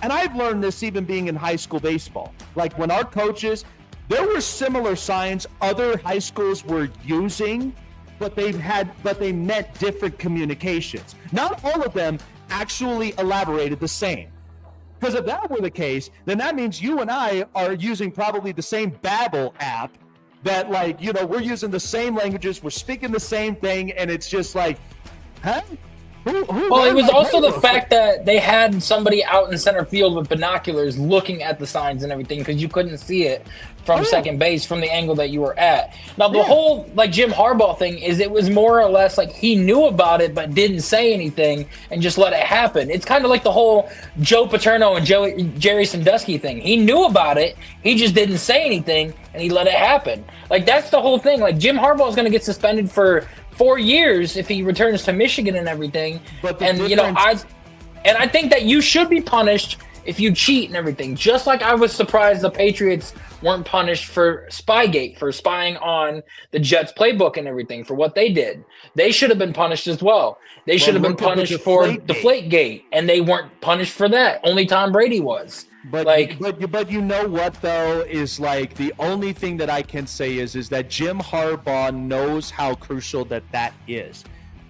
And I've learned this even being in high school baseball. When our coaches, there were similar signs other high schools were using, but they meant different communications. Not all of them actually elaborated the same. Because if that were the case, then that means you and I are using probably the same Babbel app that we're using the same languages, we're speaking the same thing, and it's just huh? Well, it was also the fact that they had somebody out in center field with binoculars looking at the signs and everything because you couldn't see it from second base from the angle that you were at. Now, the whole Jim Harbaugh thing is it was more or less like he knew about it but didn't say anything and just let it happen. It's kind of like the whole Joe Paterno and Jerry Sandusky thing. He knew about it, he just didn't say anything, and he let it happen. That's the whole thing. Jim Harbaugh is going to get suspended for 4 years if he returns to Michigan and everything. I think that you should be punished if you cheat and everything. Just like I was surprised the Patriots weren't punished for Spygate, for spying on the Jets playbook and everything, for what they did. They should have been punished as well. They should have been punished for Deflategate, and they weren't punished for that. Only Tom Brady was. But you know what though is the only thing that I can say is that Jim Harbaugh knows how crucial that is,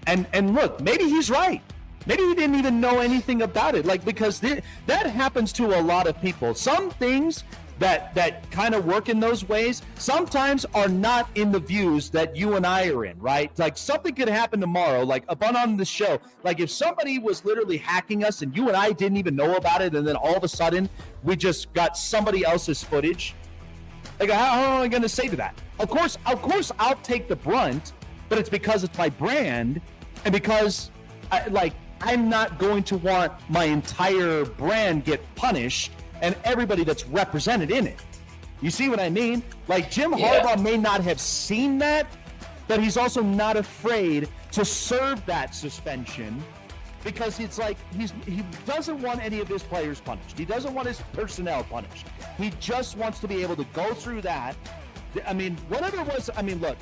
and look, maybe he's right. Maybe he didn't even know anything about it, because that happens to a lot of people. Some things that kind of work in those ways sometimes are not in the views that you and I are in, right? Something could happen tomorrow, on the show. If somebody was literally hacking us and you and I didn't even know about it, and then all of a sudden we just got somebody else's footage. How am I going to say to that? Of course, I'll take the brunt, but it's because it's my brand, and because I'm not going to want my entire brand get punished and everybody that's represented in it. You see what I mean? Jim Harbaugh may not have seen that, but he's also not afraid to serve that suspension because it's he doesn't want any of his players punished. He doesn't want his personnel punished. He just wants to be able to go through that. Whatever it was, look,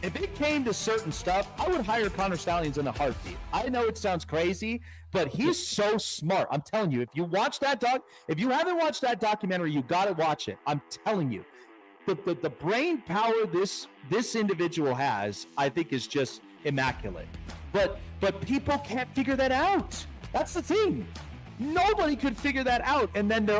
if it came to certain stuff, I would hire Connor Stallions in a heartbeat. I know it sounds crazy, but he's so smart. I'm telling you, if you haven't watched that documentary, you got to watch it. I'm telling you. The brain power this individual has, I think, is just immaculate. But people can't figure that out. That's the thing. Nobody could figure that out, and then they're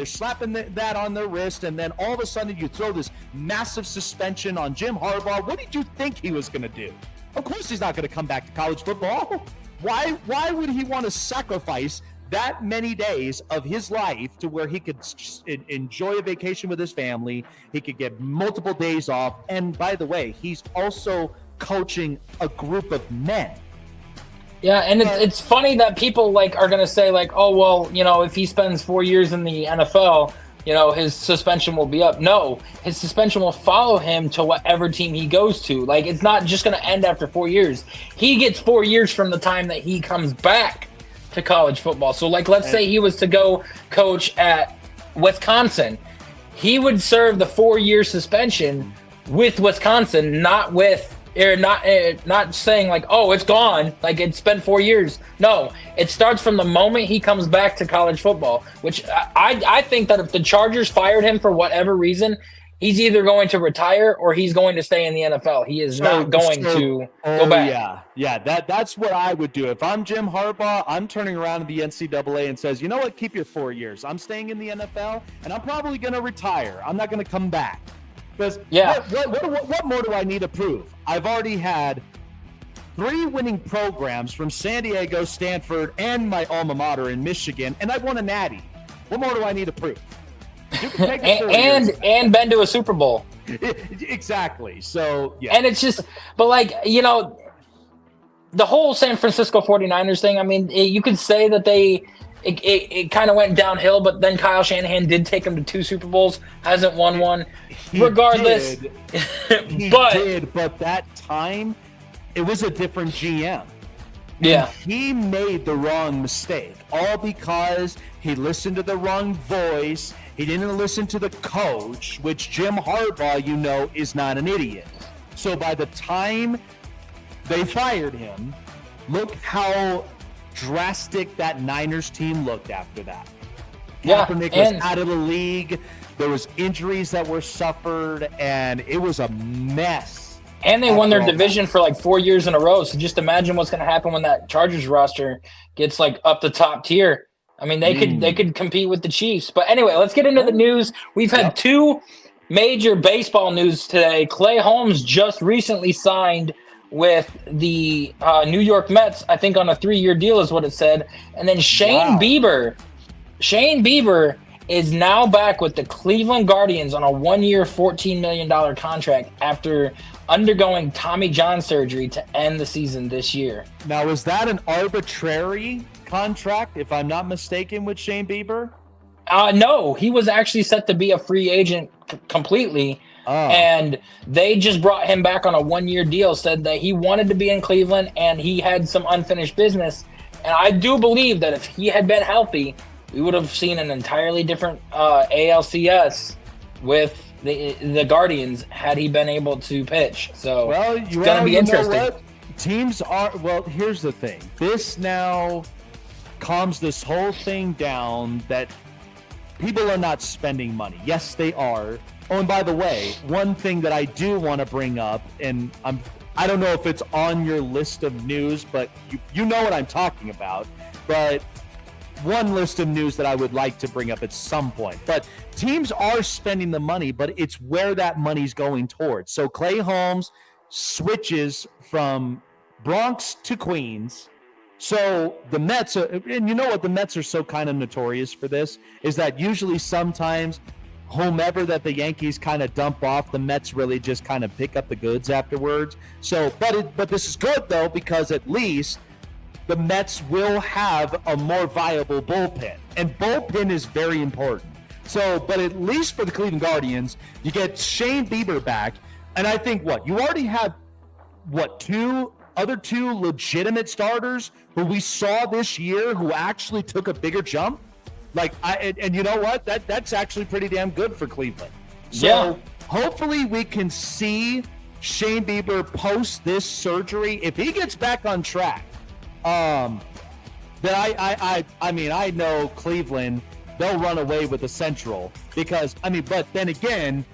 slapping that on their wrist, and then all of a sudden you throw this massive suspension on Jim Harbaugh. What did you think he was going to do? Of course he's not going to come back to college football. Why would he want to sacrifice that many days of his life to where he could enjoy a vacation with his family, he could get multiple days off, and by the way, he's also coaching a group of men. Yeah, and it's funny that people are going to say oh well, if he spends 4 years in the NFL, his suspension will be up. No, his suspension will follow him to whatever team he goes to. It's not just going to end after 4 years. He gets 4 years from the time that he comes back to college football. So let's say he was to go coach at Wisconsin, he would serve the 4-year suspension with Wisconsin, not saying oh, it's gone, it's been 4 years. No, it starts from the moment he comes back to college football, which I think that if the Chargers fired him for whatever reason, he's either going to retire or he's going to stay in the NFL. He is not going to go back. Yeah, that's what I would do. If I'm Jim Harbaugh, I'm turning around to the NCAA and says, you know what, keep your 4 years. I'm staying in the NFL, and I'm probably going to retire. I'm not going to come back. Because what more do I need to prove? I've already had 3 winning programs from San Diego, Stanford, and my alma mater in Michigan, and I've won a natty. What more do I need to prove? You can take and been to a Super Bowl. Exactly. So, yeah. And it's just, but the whole San Francisco 49ers thing, you could say that it kind of went downhill, but then Kyle Shanahan did take him to 2 Super Bowls, hasn't won one. Regardless. He did, but that time, it was a different GM. Yeah. And he made the wrong mistake, all because he listened to the wrong voice. He didn't listen to the coach, which Jim Harbaugh, is not an idiot. So by the time they fired him, look how drastic that Niners team looked after that. Kaepernick was out of the league. There was injuries that were suffered, and it was a mess. And they won their division for 4 years in a row. So just imagine what's going to happen when that Chargers roster gets up the top tier. They could compete with the Chiefs. But anyway, let's get into the news. We've had 2 major baseball news today. Clay Holmes just recently signed with the New York Mets, I think on a 3-year deal is what it said. And then Shane Bieber is now back with the Cleveland Guardians on a 1-year, $14 million contract after undergoing Tommy John surgery to end the season this year. Now, is that an arbitrary contract, if I'm not mistaken, with Shane Bieber? No, he was actually set to be a free agent completely. And they just brought him back on a 1-year deal, said that he wanted to be in Cleveland and he had some unfinished business. And I do believe that if he had been healthy, we would have seen an entirely different ALCS with the Guardians had he been able to pitch. So it's going to be interesting. Teams are, well, here's the thing. This now calms this whole thing down that people are not spending money. Yes, they are. Oh, and by the way, one thing that I do want to bring up, and I don't know if it's on your list of news, but you know what I'm talking about. But one list of news that I would like to bring up at some point. But teams are spending the money, but it's where that money's going towards. So Clay Holmes switches from Bronx to Queens. So the Mets, and you know what the Mets are so kind of notorious for this, is that usually sometimes whomever that the Yankees kind of dump off, the Mets really just kind of pick up the goods afterwards. So, but this is good though, because at least the Mets will have a more viable bullpen, and bullpen is very important. So, but at least for the Cleveland Guardians, you get Shane Bieber back, and I think you already have two legitimate starters who we saw this year who actually took a bigger jump. And you know what? That's actually pretty damn good for Cleveland. So hopefully we can see Shane Bieber post this surgery. If he gets back on track, then I know Cleveland, they'll run away with the Central but then again,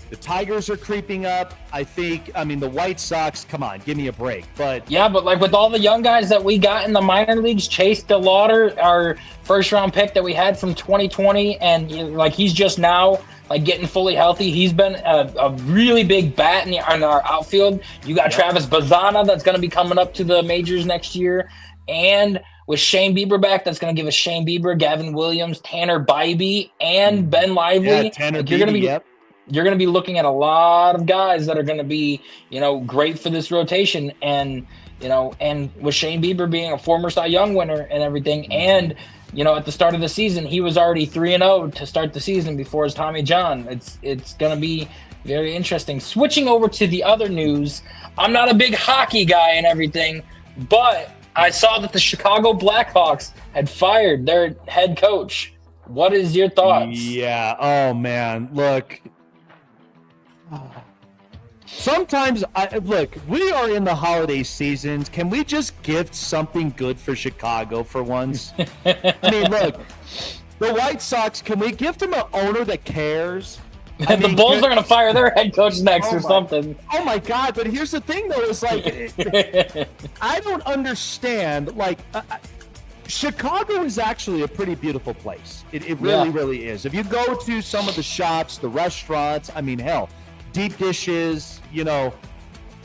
the Tigers are creeping up. The White Sox, come on, give me a break. But with all the young guys that we got in the minor leagues, Chase DeLauder, our first-round pick that we had from 2020, and he's just now getting fully healthy. He's been a really big bat in our outfield. You got Travis Bazzana that's going to be coming up to the majors next year, and with Shane Bieber back, that's going to give us Shane Bieber, Gavin Williams, Tanner Bybee, and Ben Lively. Yeah, Tanner Bybee, You're going to be looking at a lot of guys that are going to be, great for this rotation. And, and with Shane Bieber being a former Cy Young winner and everything, and, at the start of the season, he was already 3-0 to start the season before his Tommy John. It's going to be very interesting. Switching over to the other news, I'm not a big hockey guy and everything, but I saw that the Chicago Blackhawks had fired their head coach. What is your thoughts? Yeah. Oh, man. Look. Sometimes, we are in the holiday seasons. Can we just gift something good for Chicago for once? Look, the White Sox, can we gift them an owner that cares? The Bulls are going to fire their head coach next or something. Oh, my God. But here's the thing, though. Is I don't understand. Chicago is actually a pretty beautiful place. It really, really is. If you go to some of the shops, the restaurants, hell, deep dishes,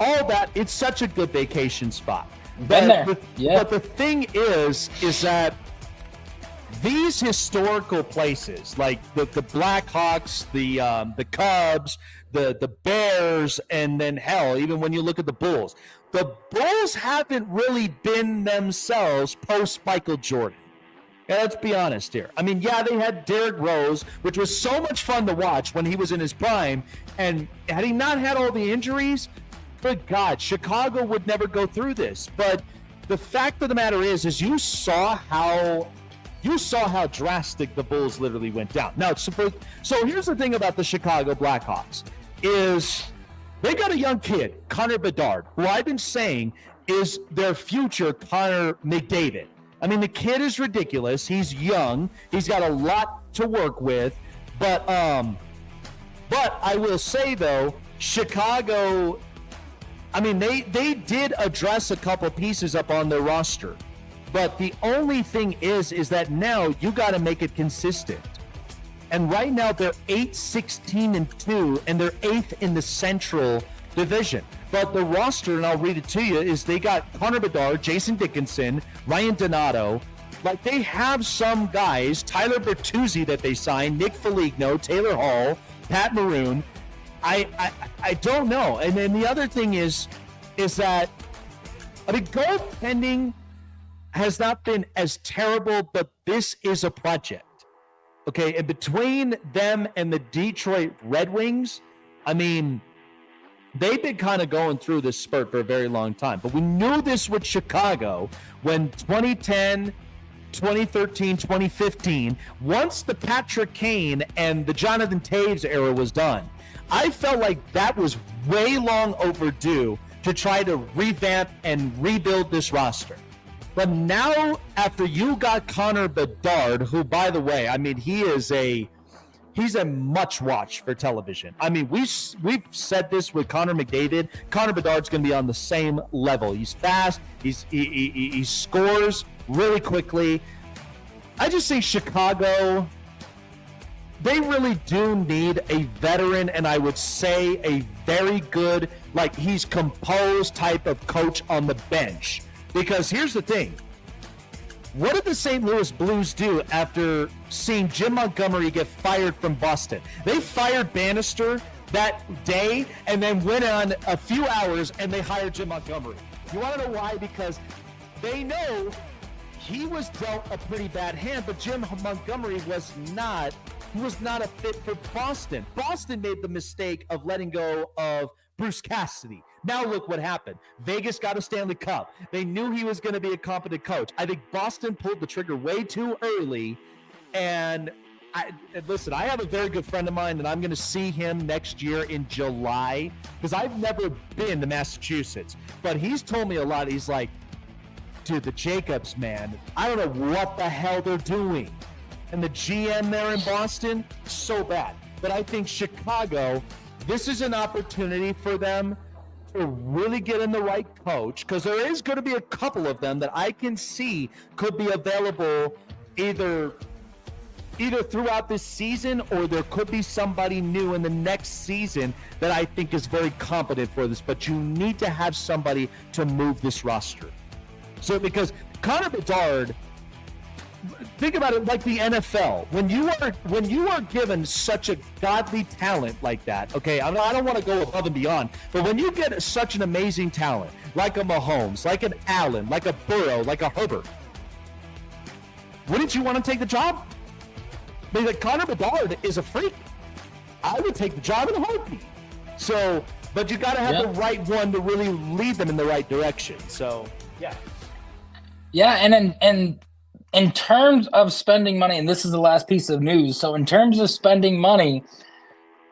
all that. It's such a good vacation spot. Been there. But the thing is that these historical places, like the Blackhawks, the Cubs, the Bears, and then hell, even when you look at the Bulls haven't really been themselves post Michael Jordan. Yeah, let's be honest here. They had Derrick Rose, which was so much fun to watch when he was in his prime. And had he not had all the injuries, good God, Chicago would never go through this. But the fact of the matter is you saw how drastic the Bulls literally went down. Now, so here's the thing about the Chicago Blackhawks is they got a young kid, Connor Bedard, who I've been saying is their future Connor McDavid. The kid is ridiculous. He's young. He's got a lot to work with. But I will say, though, Chicago, they did address a couple pieces up on their roster. But the only thing is that now you got to make it consistent. And right now they're 8-16-2, and they're 8th in the Central division. But the roster, and I'll read it to you, is they got Connor Bedard, Jason Dickinson, Ryan Donato. Like, they have some guys, Tyler Bertuzzi that they signed, Nick Foligno, Taylor Hall, Pat Maroon. I don't know. And then the other thing is that, I mean, goaltending has not been as terrible, but this is a project. Okay, and between them and the Detroit Red Wings, I mean, they've been kind of going through this spurt for a very long time. But we knew this with Chicago when 2010, 2013, 2015, once the Patrick Kane and the Jonathan Toews era was done, I felt like that was way long overdue to try to revamp and rebuild this roster. But now, after you got Connor Bedard, who, by the way, I mean, he's a much watch for television. I mean, we've said this with Connor McDavid. Connor Bedard's going to be on the same level. He's fast. He scores really quickly. I just think Chicago, they really do need a veteran, and I would say a very good, like, he's composed type of coach on the bench. Because here's the thing. What did the St. Louis Blues do after seeing Jim Montgomery get fired from Boston? They fired Bannister that day and then went on a few hours and they hired Jim Montgomery. You want to know why? Because they know he was dealt a pretty bad hand, but Jim Montgomery was not a fit for Boston. Boston made the mistake of letting go of Bruce Cassidy. Now look what happened. Vegas got a Stanley Cup. They knew he was going to be a competent coach. I think Boston pulled the trigger way too early. And listen, I have a very good friend of mine, and I'm going to see him next year in July because I've never been to Massachusetts. But he's told me a lot. He's like, dude, the Jacobs, man, I don't know what the hell they're doing. And the GM there in Boston, so bad. But I think Chicago, this is an opportunity for them to really get in the right coach, because there is going to be a couple of them that I can see could be available either throughout this season, or there could be somebody new in the next season that I think is very competent for this. But you need to have somebody to move this roster. So because Connor Bedard, think about it like the NFL. When you are given such a godly talent like that, okay, I don't want to go above and beyond, but when you get such an amazing talent, like a Mahomes, like an Allen, like a Burrow, like a Herbert, wouldn't you want to take the job? I mean, like, Connor Bedard is a freak. I would take the job in a heartbeat. So, but you got to have the right one to really lead them in the right direction. So, yeah. Yeah, and in terms of spending money, and this is the last piece of news, so in terms of spending money,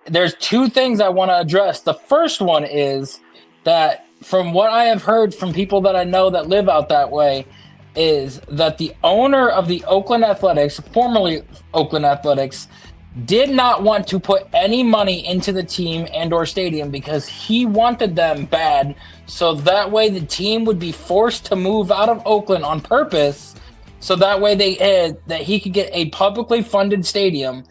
there's two things I want to address. The first one is that from what I have heard from people that I know that live out that way, is that the owner of the Oakland Athletics, formerly Oakland Athletics, did not want to put any money into the team and or stadium because he wanted them bad, so that way the team would be forced to move out of Oakland on purpose, so that way that he could get a publicly funded stadium,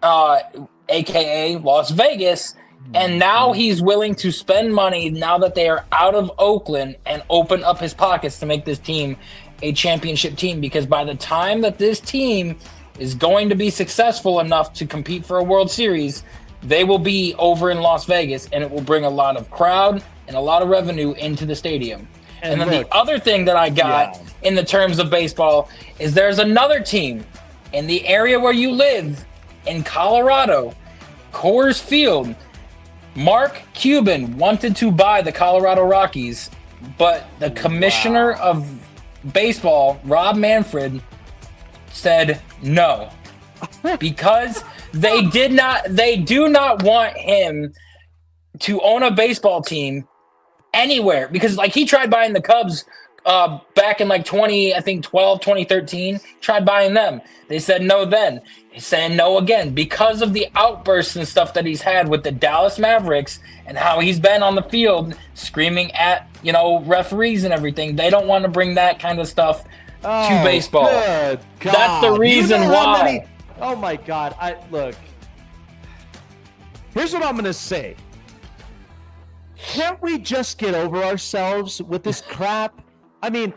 aka Las Vegas, and now he's willing to spend money now that they are out of Oakland and open up his pockets to make this team a championship team, because by the time that this team is going to be successful enough to compete for a World Series, they will be over in Las Vegas, and it will bring a lot of crowd and a lot of revenue into the stadium. And then the other thing that I got in the terms of baseball is there's another team in the area where you live in Colorado, Coors Field. Mark Cuban wanted to buy the Colorado Rockies, but the commissioner of baseball, Rob Manfred, said no, because they do not want him to own a baseball team anywhere, because like he tried buying the Cubs back in like 2013, tried buying them. They said no then. He's saying no again because of the outbursts and stuff that he's had with the Dallas Mavericks and how he's been on the field screaming at, referees and everything. They don't want to bring that kind of stuff to baseball. Good God. That's the reason why. Oh my God. Look. Here's what I'm going to say. can't we just get over ourselves with this crap? I mean,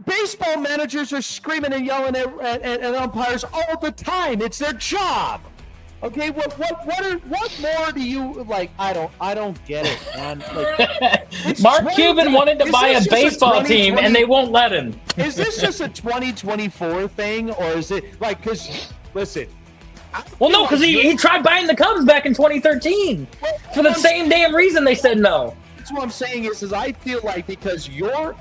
baseball managers are screaming and yelling at umpires all the time. It's their job. Okay, what more do you like? I don't get it, man. Like, Mark Cuban wanted to buy a baseball team, and they won't let him. Is this just a 2024 thing, or is it like? Because listen. Well, no, because he tried buying the Cubs back in 2013 for the same damn reason they said no. That's what I'm saying is I feel like because your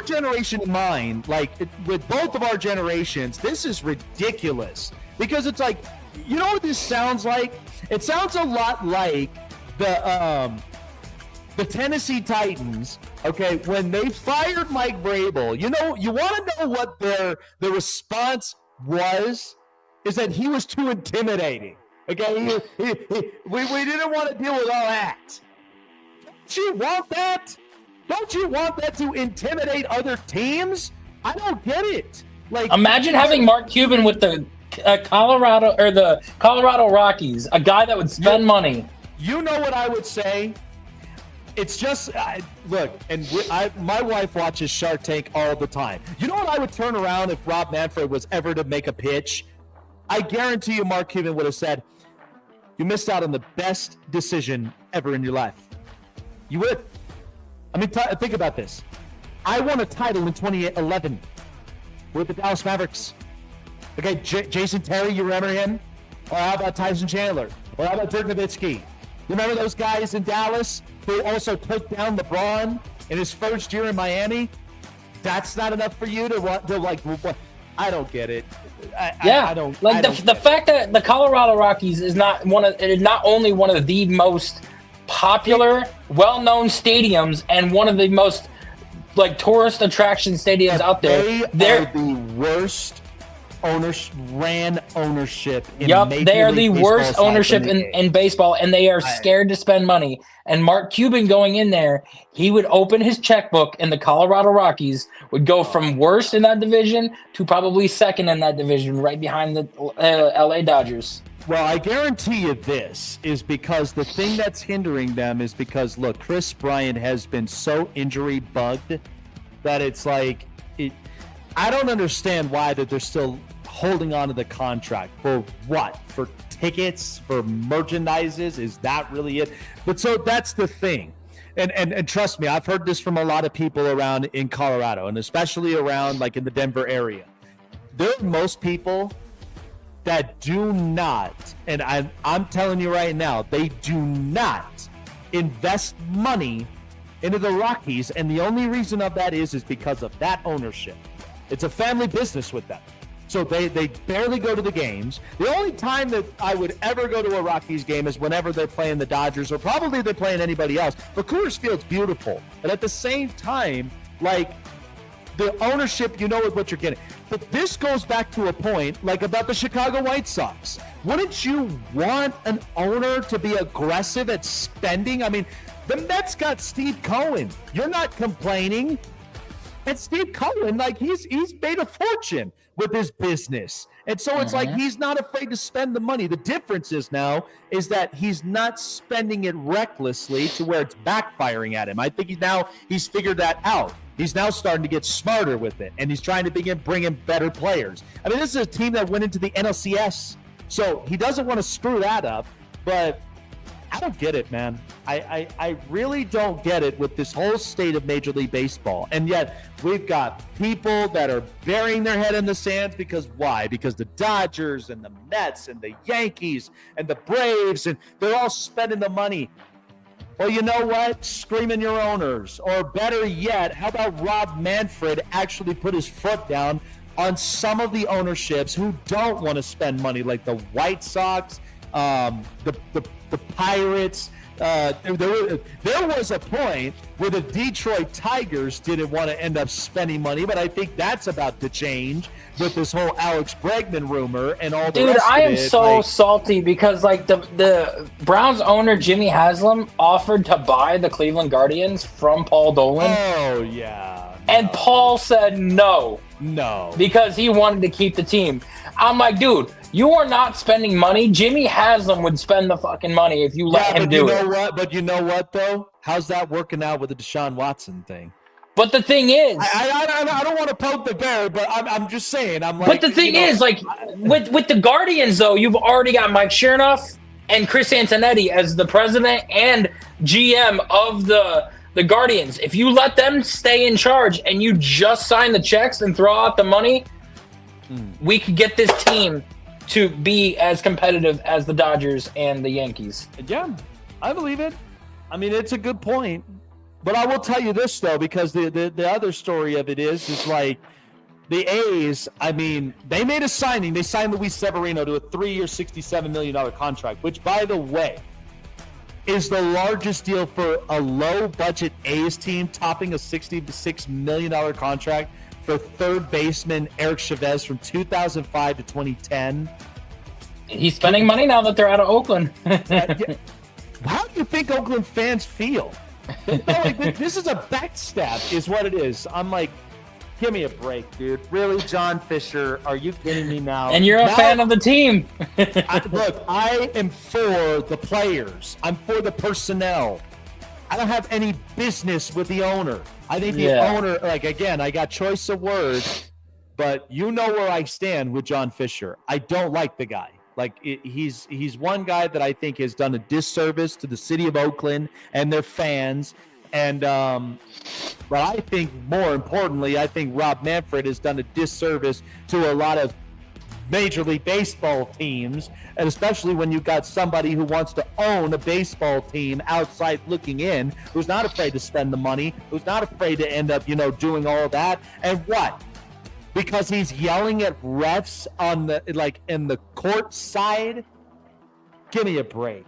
generation and mine, like with both of our generations, this is ridiculous. Because it's like, you know what this sounds like? It sounds a lot like the Tennessee Titans, okay, when they fired Mike Vrabel. You know, you want to know what the response was? Is that he was too intimidating. Okay, we didn't want to deal with all that. Don't you want that? Don't you want that to intimidate other teams? I don't get it. Like, imagine having Mark Cuban with the Colorado Rockies, a guy that would spend money. You know what I would say? It's just look, and my wife watches Shark Tank all the time. You know what I would turn around if Rob Manfred was ever to make a pitch? I guarantee you Mark Cuban would have said, you missed out on the best decision ever in your life. You would. I mean, think about this. I won a title in 2011 with the Dallas Mavericks. Okay, Jason Terry, you remember him? Or how about Tyson Chandler? Or how about Dirk Nowitzki? You remember those guys in Dallas who also took down LeBron in his first year in Miami? That's not enough for you to like, I don't get it. I don't like the fact that the Colorado Rockies is not only one of the most popular, well-known stadiums and one of the most like tourist attraction stadiums out there. They're the worst ownership in Major they are League the Baseball worst ownership in baseball, and they are scared to spend money. And Mark Cuban going in there, he would open his checkbook, and the Colorado Rockies would go from worst in that division to probably second in that division, right behind the LA Dodgers. Well, I guarantee you this is because the thing that's hindering them is because, look, Chris Bryant has been so injury bugged that it's like I don't understand why that they're still holding on to the contract. For what? For tickets? For merchandises? Is that really it? But so that's the thing. And trust me, I've heard this from a lot of people around in Colorado, and especially around like in the Denver area. There are most people that do not, and I'm telling you right now, they do not invest money into the Rockies, and the only reason of that is because of that ownership. It's a family business with them. So they barely go to the games. The only time that I would ever go to a Rockies game is whenever they're playing the Dodgers, or probably they're playing anybody else. But Coors Field's beautiful. But at the same time, like, the ownership, you know what you're getting. But this goes back to a point, like about the Chicago White Sox. Wouldn't you want an owner to be aggressive at spending? I mean, the Mets got Steve Cohen. You're not complaining. And Steve Cohen, like, he's made a fortune with his business. And so it's like he's not afraid to spend the money. The difference is now is that he's not spending it recklessly to where it's backfiring at him. I think he's figured that out. He's now starting to get smarter with it, and he's trying to bring in better players. I mean, this is a team that went into the NLCS, so he doesn't want to screw that up, but I don't get it, man. I really don't get it with this whole state of Major League Baseball. And yet we've got people that are burying their head in the sand because why? Because the Dodgers and the Mets and the Yankees and the Braves, and they're all spending the money. Well, you know what? Screaming your owners. Or better yet, how about Rob Manfred actually put his foot down on some of the ownerships who don't want to spend money, like the White Sox, the Pirates. There was a point where the Detroit Tigers didn't want to end up spending money, but I think that's about to change with this whole Alex Bregman rumor and all the rest of it. Dude, I am so salty because like the Browns owner Jimmy Haslam offered to buy the Cleveland Guardians from Paul Dolan. Oh yeah. And Paul said no. No. Because he wanted to keep the team. I'm like, dude, you are not spending money. Jimmy Haslam would spend the fucking money if you let him do it. But you know what, though? How's that working out with the Deshaun Watson thing? But the thing is, I don't want to poke the bear, but I'm just saying. But the thing is, like, with the Guardians, though, you've already got Mike Chernoff and Chris Antonetti as the president and GM of the Guardians. If you let them stay in charge and you just sign the checks and throw out the money, we could get this team to be as competitive as the Dodgers and the Yankees. Yeah, I believe it. I mean, it's a good point. But I will tell you this, though, because the other story of it is like the A's, I mean, they made a signing. They signed Luis Severino to a 3-year, $67 million contract, which, by the way, is the largest deal for a low-budget A's team, topping a $66 million contract for third baseman Eric Chavez from 2005 to 2010. He's spending money now that they're out of Oakland. How do you think Oakland fans feel? This is a backstab, is what it is. I'm like, give me a break, dude. Really, John Fisher? Are you kidding me now? And you're a fan of the team. Look, I am for the players. I'm for the personnel. I don't have any business with the owner. I think the owner, like, again, I got choice of words, but you know where I stand with John Fisher. I don't like the guy. Like, he's one guy that I think has done a disservice to the city of Oakland and their fans. And but I think more importantly, I think Rob Manfred has done a disservice to a lot of Major League Baseball teams, and especially when you've got somebody who wants to own a baseball team outside looking in, who's not afraid to spend the money, who's not afraid to end up, doing all of that. And what? Because he's yelling at refs on in the court side? Give me a break.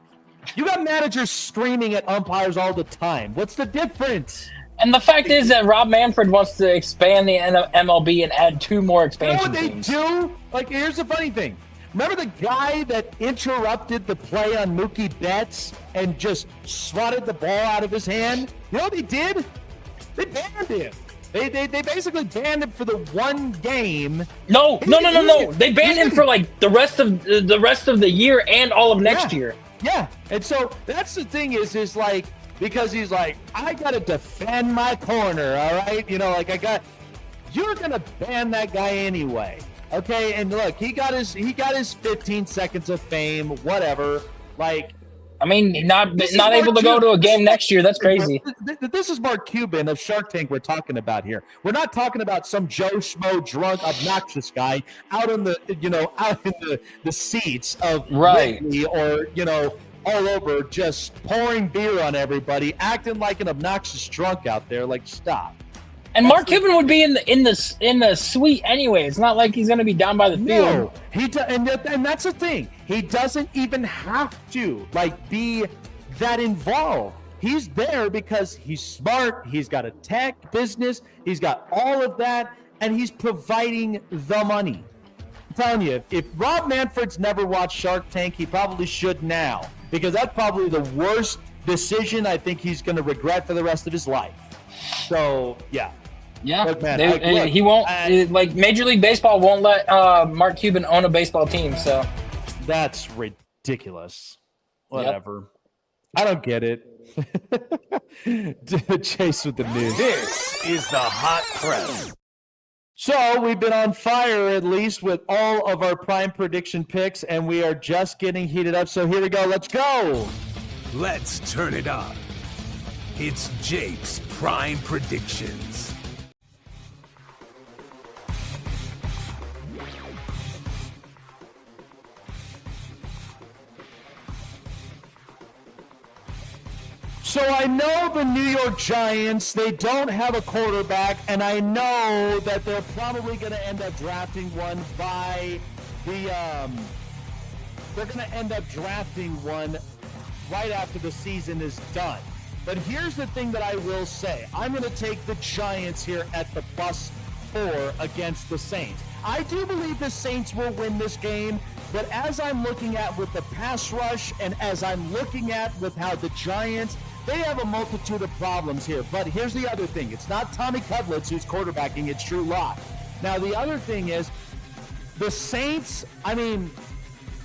You got managers screaming at umpires all the time. What's the difference? And the fact is that Rob Manfred wants to expand the MLB and add 2 more expansion teams. You know what they do? Like, here's the funny thing. Remember the guy that interrupted the play on Mookie Betts and just swatted the ball out of his hand? You know what they did? They banned him. They basically banned him for the one game. No. They banned him for like the rest of the year and all of next year. Yeah. And so that's the thing is like, because he's like, I gotta defend my corner, all right? You're gonna ban that guy anyway. Okay, and look, he got his 15 seconds of fame, whatever. Like, I mean, not able to go to a game next year. That's crazy. This is Mark Cuban of Shark Tank we're talking about here. We're not talking about some Joe Schmo drunk, obnoxious guy out in the seats of Wrigley or all over, just pouring beer on everybody, acting like an obnoxious drunk out there. Like, stop. And Mark Cuban would be in the suite anyway. It's not like he's going to be down by the field. No, and that's the thing. He doesn't even have to be that involved. He's there because he's smart. He's got a tech business. He's got all of that, and he's providing the money. I'm telling you, if Rob Manfred's never watched Shark Tank, he probably should now, because that's probably the worst decision I think he's going to regret for the rest of his life. So, yeah. Yeah, look, man, he won't. Major League Baseball won't let Mark Cuban own a baseball team. So that's ridiculous. Whatever. Yep. I don't get it. Chase with the news. This is the Hot Press. So we've been on fire, at least, with all of our prime prediction picks, and we are just getting heated up. So here we go. Let's go. Let's turn it up. It's Jake's Prime Predictions. So I know the New York Giants, they don't have a quarterback, and I know that they're probably going to end up drafting one by they're going to end up drafting one right after the season is done. But here's the thing that I will say. I'm going to take the Giants here at the +4 against the Saints. I do believe the Saints will win this game, but as I'm looking at with the pass rush and as I'm looking at with how the Giants, they have a multitude of problems here. But here's the other thing. It's not Tommy Cutlitz who's quarterbacking. It's Drew Lock. Now, the other thing is, the Saints, I mean,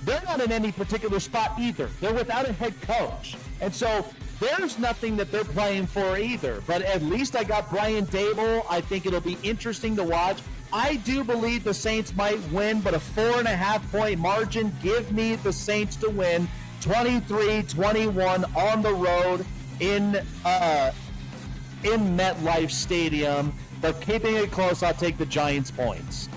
they're not in any particular spot either. They're without a head coach. And so there's nothing that they're playing for either. But at least I got Brian Dable. I think it'll be interesting to watch. I do believe the Saints might win, but a 4.5-point margin. Give me the Saints to win 23-21 on the road in MetLife Stadium. But keeping it close, I'll take the Giants points.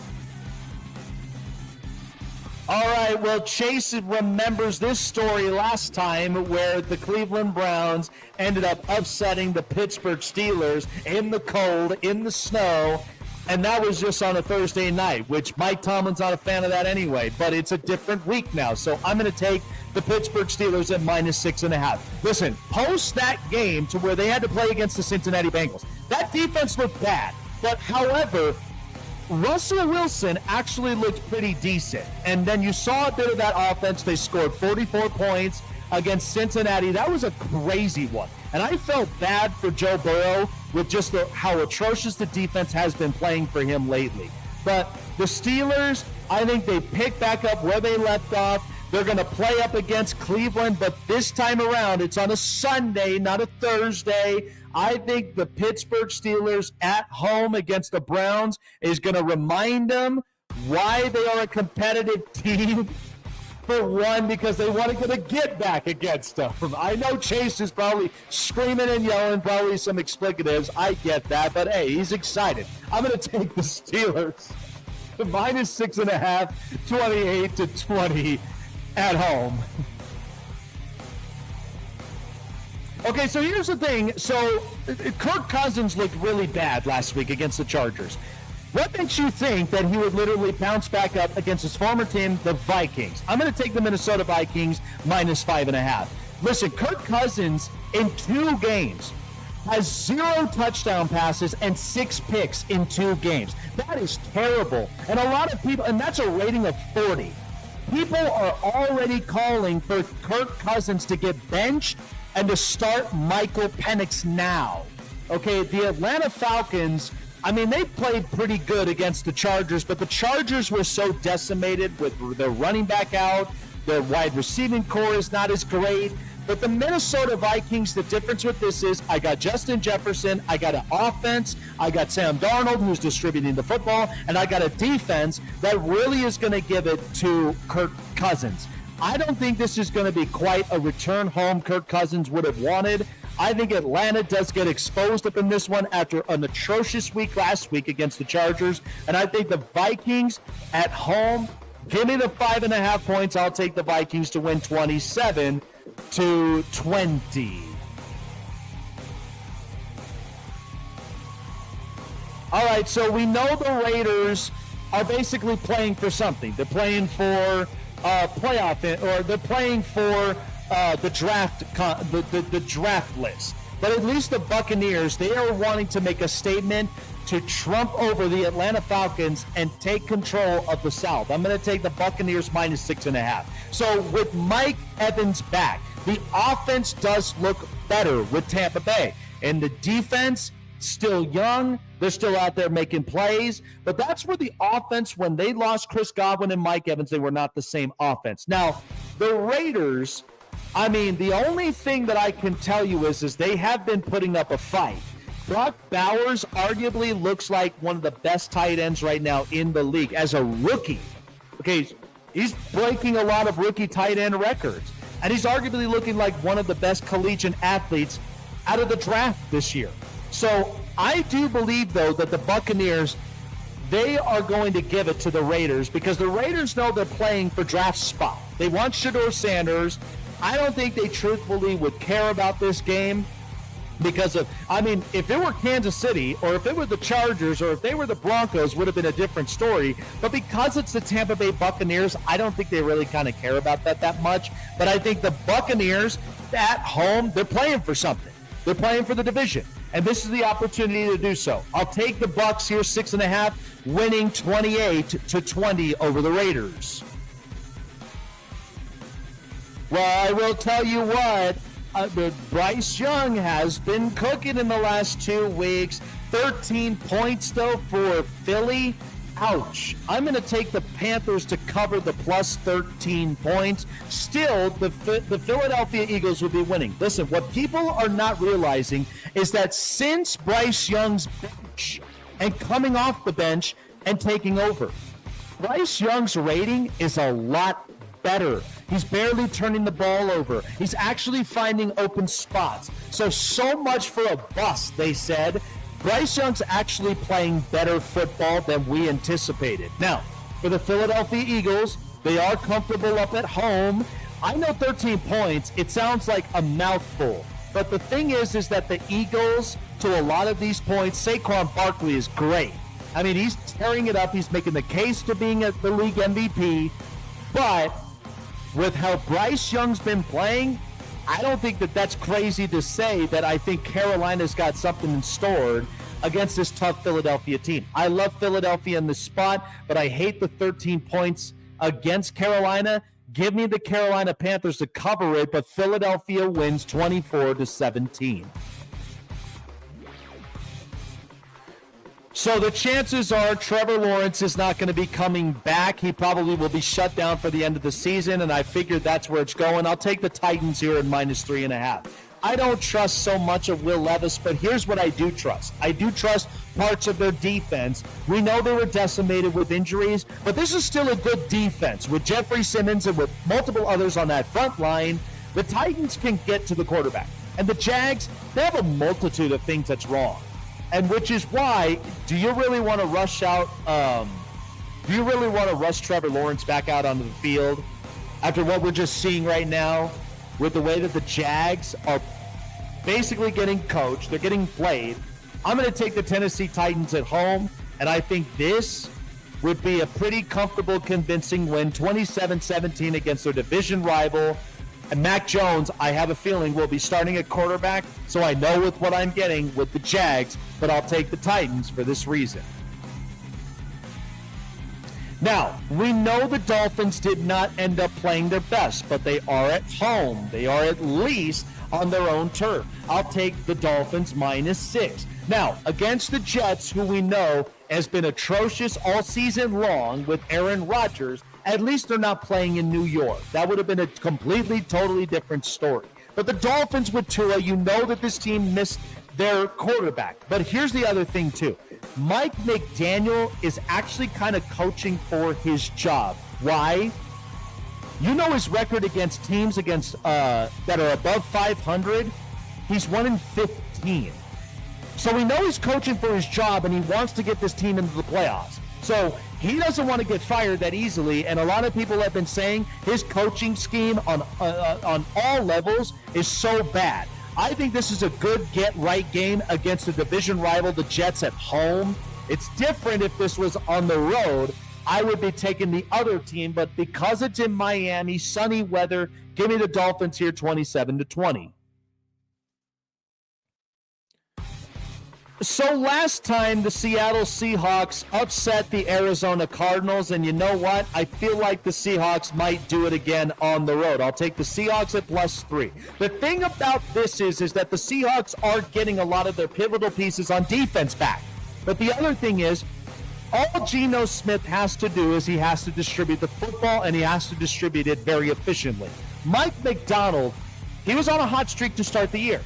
All right, well, Chase remembers this story last time where the Cleveland Browns ended up upsetting the Pittsburgh Steelers in the cold, in the snow, and that was just on a Thursday night, which Mike Tomlin's not a fan of that anyway, but it's a different week now, so I'm going to take the Pittsburgh Steelers at -6.5. Listen, post that game to where they had to play against the Cincinnati Bengals, that defense looked bad, but however, Russell Wilson actually looked pretty decent. And then you saw a bit of that offense. They scored 44 points against Cincinnati. That was a crazy one. And I felt bad for Joe Burrow with just how atrocious the defense has been playing for him lately. But the Steelers, I think they pick back up where they left off. They're going to play up against Cleveland, but this time around, it's on a Sunday, not a Thursday. I think the Pittsburgh Steelers at home against the Browns is going to remind them why they are a competitive team. For one, because they want to get back against them. I know Chase is probably screaming and yelling, probably some explicatives. I get that, but hey, he's excited. I'm going to take the Steelers to -6.5, 28-20 at home. Okay, so here's the thing. So Kirk Cousins looked really bad last week against the Chargers. What makes you think that he would literally bounce back up against his former team, the Vikings? I'm going to take the Minnesota Vikings -5.5. Listen, Kirk Cousins in 2 games has 0 touchdown passes and 6 picks in 2 games. That is terrible. And a lot of people, and that's a rating of 40. People are already calling for Kirk Cousins to get benched and to start Michael Penix now. Okay, the Atlanta Falcons, I mean, they played pretty good against the Chargers, but the Chargers were so decimated with their running back out. Their wide receiving core is not as great. But the Minnesota Vikings, the difference with this is I got Justin Jefferson, I got an offense, I got Sam Darnold who's distributing the football, and I got a defense that really is going to give it to Kirk Cousins. I don't think this is going to be quite a return home Kirk Cousins would have wanted. I think Atlanta does get exposed up in this one after an atrocious week last week against the Chargers. And I think the Vikings at home, give me the 5.5 points. I'll take the Vikings to win 27-20. All right, so we know the Raiders are basically playing for something. They're playing for playoff, or they're playing for the draft list. But at least the Buccaneers, they are wanting to make a statement to trump over the Atlanta Falcons and take control of the South. I'm going to take the Buccaneers -6.5. So with Mike Evans back, the offense does look better with Tampa Bay. And the defense, still young. They're still out there making plays. But that's where the offense, when they lost Chris Godwin and Mike Evans, they were not the same offense. Now, the Raiders, I mean, the only thing that I can tell you is they have been putting up a fight. Brock Bowers arguably looks like one of the best tight ends right now in the league as a rookie. Okay, he's breaking a lot of rookie tight end records. And he's arguably looking like one of the best collegiate athletes out of the draft this year. So I do believe, though, that the Buccaneers, they are going to give it to the Raiders because the Raiders know they're playing for draft spot. They want Shedeur Sanders. I don't think they truthfully would care about this game because of, I mean, if it were Kansas City or if it were the Chargers or if they were the Broncos, would have been a different story. But because it's the Tampa Bay Buccaneers, I don't think they really kind of care about that much. But I think the Buccaneers at home, they're playing for something. They're playing for the division. And this is the opportunity to do so. I'll take the Bucs here, 6.5, winning 28-20 over the Raiders. Well, I will tell you what, Bryce Young has been cooking in the last 2 weeks. 13 points, though, for Philly. Ouch. I'm going to take the Panthers to cover the plus 13 points. Still, the Philadelphia Eagles will be winning. Listen, what people are not realizing is that since Bryce Young's bench and coming off the bench and taking over, Bryce Young's rating is a lot better. He's barely turning the ball over. He's actually finding open spots. So much for a bust, they said. Bryce Young's actually playing better football than we anticipated. Now, for the Philadelphia Eagles, they are comfortable up at home. I know 13 points, it sounds like a mouthful. But the thing is that the Eagles, to a lot of these points, Saquon Barkley is great. I mean, he's tearing it up. He's making the case to being the league MVP. But with how Bryce Young's been playing, I don't think that's crazy to say that I think Carolina's got something in store against this tough Philadelphia team. I love Philadelphia in this spot, but I hate the 13 points against Carolina. Give me the Carolina Panthers to cover it, but Philadelphia wins 24-17. So the chances are Trevor Lawrence is not going to be coming back. He probably will be shut down for the end of the season, and I figured that's where it's going. I'll take the Titans here at -3.5. I don't trust so much of Will Levis, but here's what I do trust. I do trust parts of their defense. We know they were decimated with injuries, but this is still a good defense. With Jeffrey Simmons and with multiple others on that front line, the Titans can get to the quarterback. And the Jags, they have a multitude of things that's wrong. And which is why, do you really want to rush Trevor Lawrence back out onto the field after what we're just seeing right now with the way that the Jags are basically getting coached, they're getting played? I'm going to take the Tennessee Titans at home, and I think this would be a pretty comfortable, convincing win, 27-17 against their division rival. And Mac Jones, I have a feeling, will be starting at quarterback, so I know with what I'm getting with the Jags, but I'll take the Titans for this reason. Now, we know the Dolphins did not end up playing their best, but they are at home. They are at least on their own turf. I'll take the Dolphins -6. Now, against the Jets, who we know has been atrocious all season long with Aaron Rodgers, at least they're not playing in New York. That would have been a completely, totally different story. But the Dolphins with Tua, you know that this team missed their quarterback. But here's the other thing, too. Mike McDaniel is actually kind of coaching for his job. Why? You know his record against teams that are above 500? He's 1-15. So we know he's coaching for his job, and he wants to get this team into the playoffs. So he doesn't want to get fired that easily, and a lot of people have been saying his coaching scheme on all levels is so bad. I think this is a good get-right game against a division rival, the Jets, at home. It's different if this was on the road. I would be taking the other team, but because it's in Miami, sunny weather, give me the Dolphins here 27-20. So last time the Seattle Seahawks upset the Arizona Cardinals, and you know what? I feel like the Seahawks might do it again on the road. I'll take the Seahawks at +3. The thing about this is that the Seahawks are getting a lot of their pivotal pieces on defense back. But the other thing is, all Geno Smith has to do is he has to distribute the football, and he has to distribute it very efficiently. Mike McDonald, he was on a hot streak to start the year.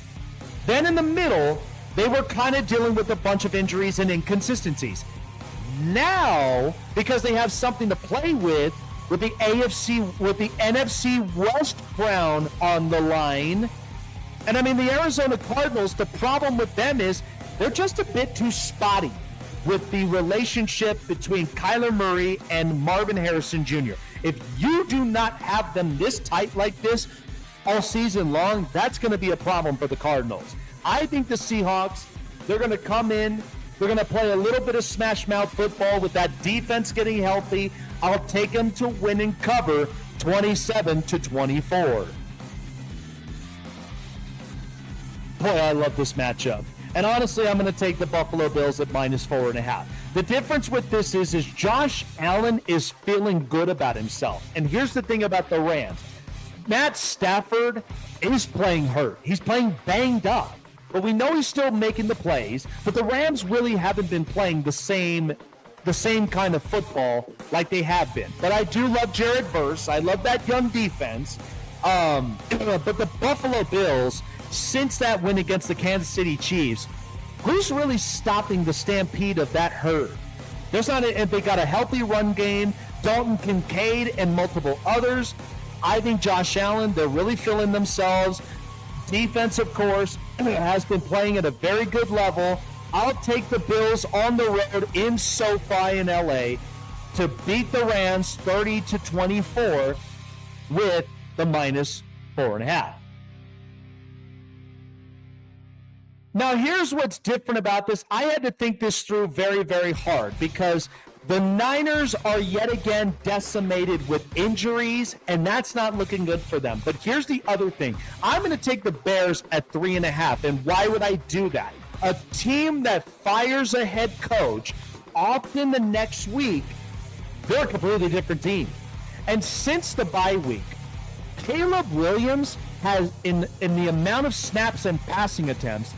Then in the middle, they were kind of dealing with a bunch of injuries and inconsistencies. Now, because they have something to play with the NFC West crown on the line, and I mean, the Arizona Cardinals, the problem with them is they're just a bit too spotty with the relationship between Kyler Murray and Marvin Harrison Jr. If you do not have them this tight like this all season long, that's going to be a problem for the Cardinals. I think the Seahawks, they're going to come in, they're going to play a little bit of smash-mouth football with that defense getting healthy. I'll take them to win and cover 27-24. Boy, I love this matchup. And honestly, I'm going to take the Buffalo Bills at -4.5. The difference with this is Josh Allen is feeling good about himself. And here's the thing about the Rams. Matt Stafford is playing hurt. He's playing banged up. But we know he's still making the plays. But the Rams really haven't been playing the same the same kind of football like they have been. But I do love Jared Verse. I love that young defense. But the Buffalo Bills, since that win against the Kansas City Chiefs, who's really stopping the stampede of that herd? They got a healthy run game, Dalton Kincaid and multiple others. I think Josh Allen, they're really filling themselves. Defense, of course, has been playing at a very good level. I'll take the Bills on the road in SoFi in LA to beat the Rams 30-24 with the -4.5. Now, here's what's different about this. I had to think this through very, very hard because the Niners are yet again decimated with injuries, and that's not looking good for them. But here's the other thing. I'm going to take the Bears at 3.5. And why would I do that? A team that fires a head coach often the next week, they're a completely different team. And since the bye week, Caleb Williams has, in the amount of snaps and passing attempts,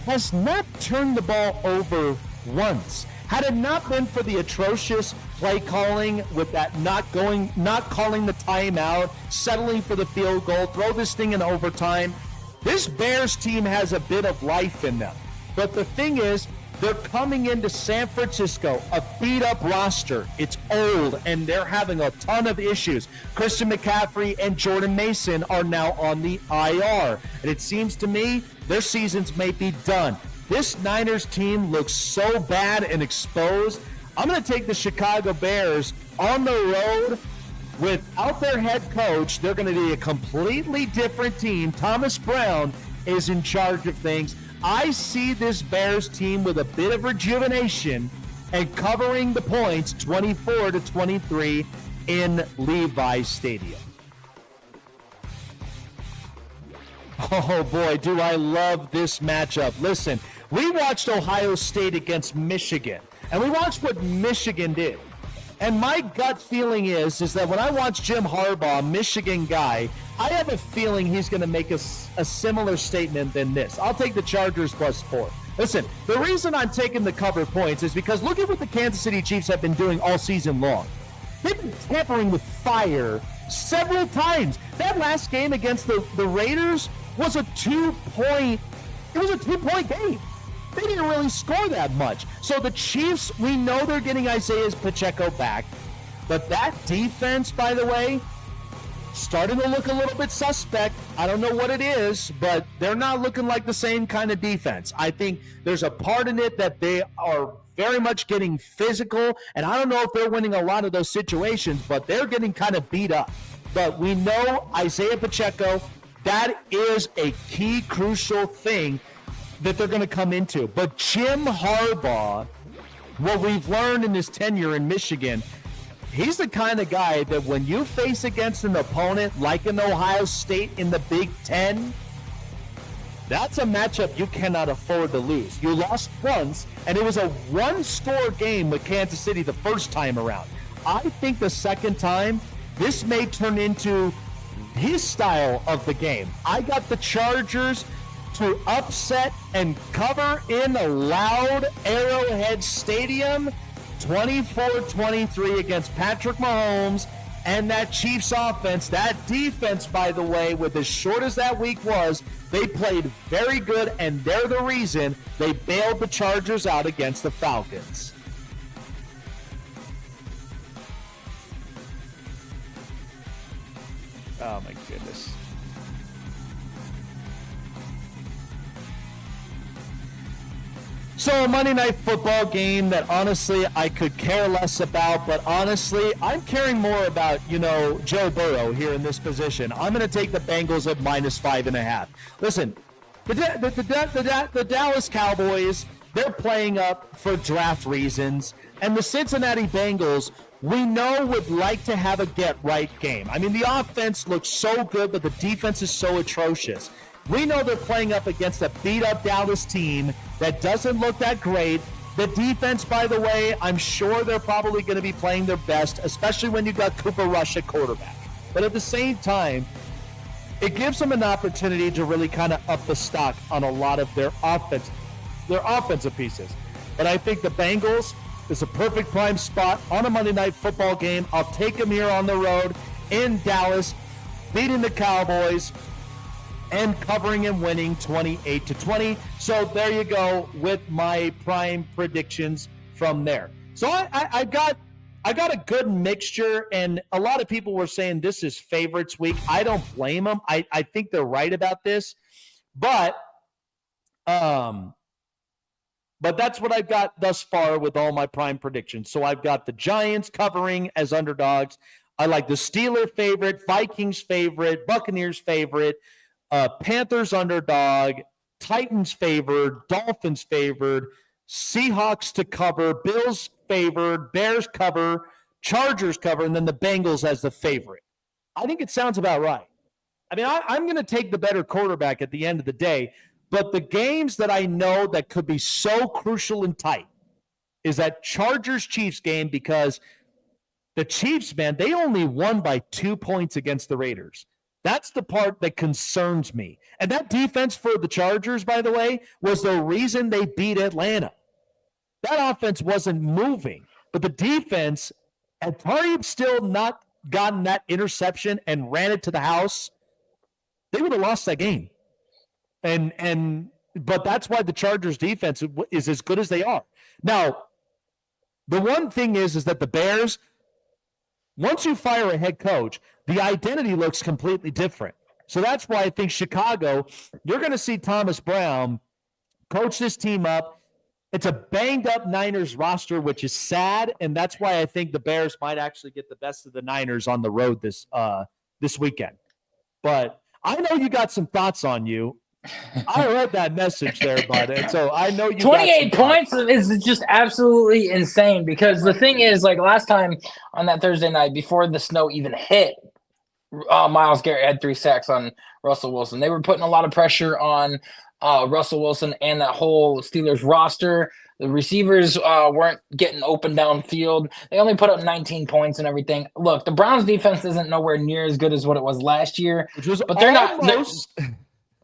has not turned the ball over once. Had it not been for the atrocious play calling with that not calling the timeout, settling for the field goal, throw this thing in overtime, this Bears team has a bit of life in them. But the thing is, they're coming into San Francisco, a beat-up roster. It's old, and they're having a ton of issues. Christian McCaffrey and Jordan Mason are now on the IR. And it seems to me their seasons may be done. This Niners team looks so bad and exposed. I'm going to take the Chicago Bears on the road. Without their head coach, they're going to be a completely different team. Thomas Brown is in charge of things. I see this Bears team with a bit of rejuvenation and covering the points 24-23 in Levi's Stadium. Oh boy, do I love this matchup. Listen, we watched Ohio State against Michigan, and we watched what Michigan did. And my gut feeling is that when I watch Jim Harbaugh, Michigan guy, I have a feeling he's going to make a similar statement than this. I'll take the Chargers +4. Listen, the reason I'm taking the cover points is because look at what the Kansas City Chiefs have been doing all season long. They've been tampering with fire several times. That last game against the Raiders was a 2-point game. They didn't really score that much. So the Chiefs, we know they're getting Isaiah Pacheco back. But that defense, by the way, starting to look a little bit suspect. I don't know what it is, but they're not looking like the same kind of defense. I think there's a part in it that they are very much getting physical, and I don't know if they're winning a lot of those situations, but they're getting kind of beat up. But we know Isaiah Pacheco, that is a key, crucial thing that they're going to come into. But Jim Harbaugh, what we've learned in his tenure in Michigan, he's the kind of guy that when you face against an opponent like an Ohio State in the Big Ten, that's a matchup you cannot afford to lose. You lost once, and it was a one-score game with Kansas City the first time around. I think the second time, this may turn into his style of the game. I got the Chargers to upset and cover in a loud Arrowhead Stadium, 24-23 against Patrick Mahomes and that Chiefs offense. That defense, by the way, with as short as that week was, they played very good, and they're the reason they bailed the Chargers out against the Falcons. Oh, my goodness. So a Monday Night Football game that honestly I could care less about, but honestly I'm caring more about, Joe Burrow here in this position. I'm going to take the Bengals at -5.5. Listen, the Dallas Cowboys, they're playing up for draft reasons, and the Cincinnati Bengals, we know, would like to have a get-right game. I mean, the offense looks so good, but the defense is so atrocious. We know they're playing up against a beat-up Dallas team that doesn't look that great. The defense, by the way, I'm sure they're probably going to be playing their best, especially when you got Cooper Rush at quarterback. But at the same time, it gives them an opportunity to really kind of up the stock on a lot of their offensive pieces. But I think the Bengals, It's a perfect prime spot on a Monday Night Football game. I'll take them here on the road in Dallas, beating the Cowboys and covering and winning 28-20. So there you go with my prime predictions from there. So I got a good mixture, and a lot of people were saying this is favorites week. I don't blame them. I think they're right about this, but that's what I've got thus far with all my prime predictions. So I've got the Giants covering as underdogs. I like the Steelers favorite, Vikings favorite, Buccaneers favorite, Panthers underdog, Titans favored, Dolphins favored, Seahawks to cover, Bills favored, Bears cover, Chargers cover, and then the Bengals as the favorite. I think it sounds about right. I mean, I'm going to take the better quarterback at the end of the day, but the games that I know that could be so crucial and tight is that Chargers-Chiefs game, because the Chiefs, man, they only won by 2 points against the Raiders. That's the part that concerns me. And that defense for the Chargers, by the way, was the reason they beat Atlanta. That offense wasn't moving, but the defense, had Tariq still not gotten that interception and ran it to the house, they would have lost that game. But that's why the Chargers defense is as good as they are. Now, the one thing is that the Bears, once you fire a head coach, the identity looks completely different. So that's why I think Chicago, you're going to see Thomas Brown coach this team up. It's a banged-up Niners roster, which is sad, and that's why I think the Bears might actually get the best of the Niners on the road this weekend. But I know you got some thoughts on you. I read that message there, bud, and so I know you 28 points is just absolutely insane, because the thing is, like last time on that Thursday night before the snow even hit, Myles Garrett had 3 sacks on Russell Wilson. They were putting a lot of pressure on Russell Wilson and that whole Steelers roster. The receivers weren't getting open downfield. They only put up 19 points and everything. Look, the Browns defense isn't nowhere near as good as what it was last year, but they're not.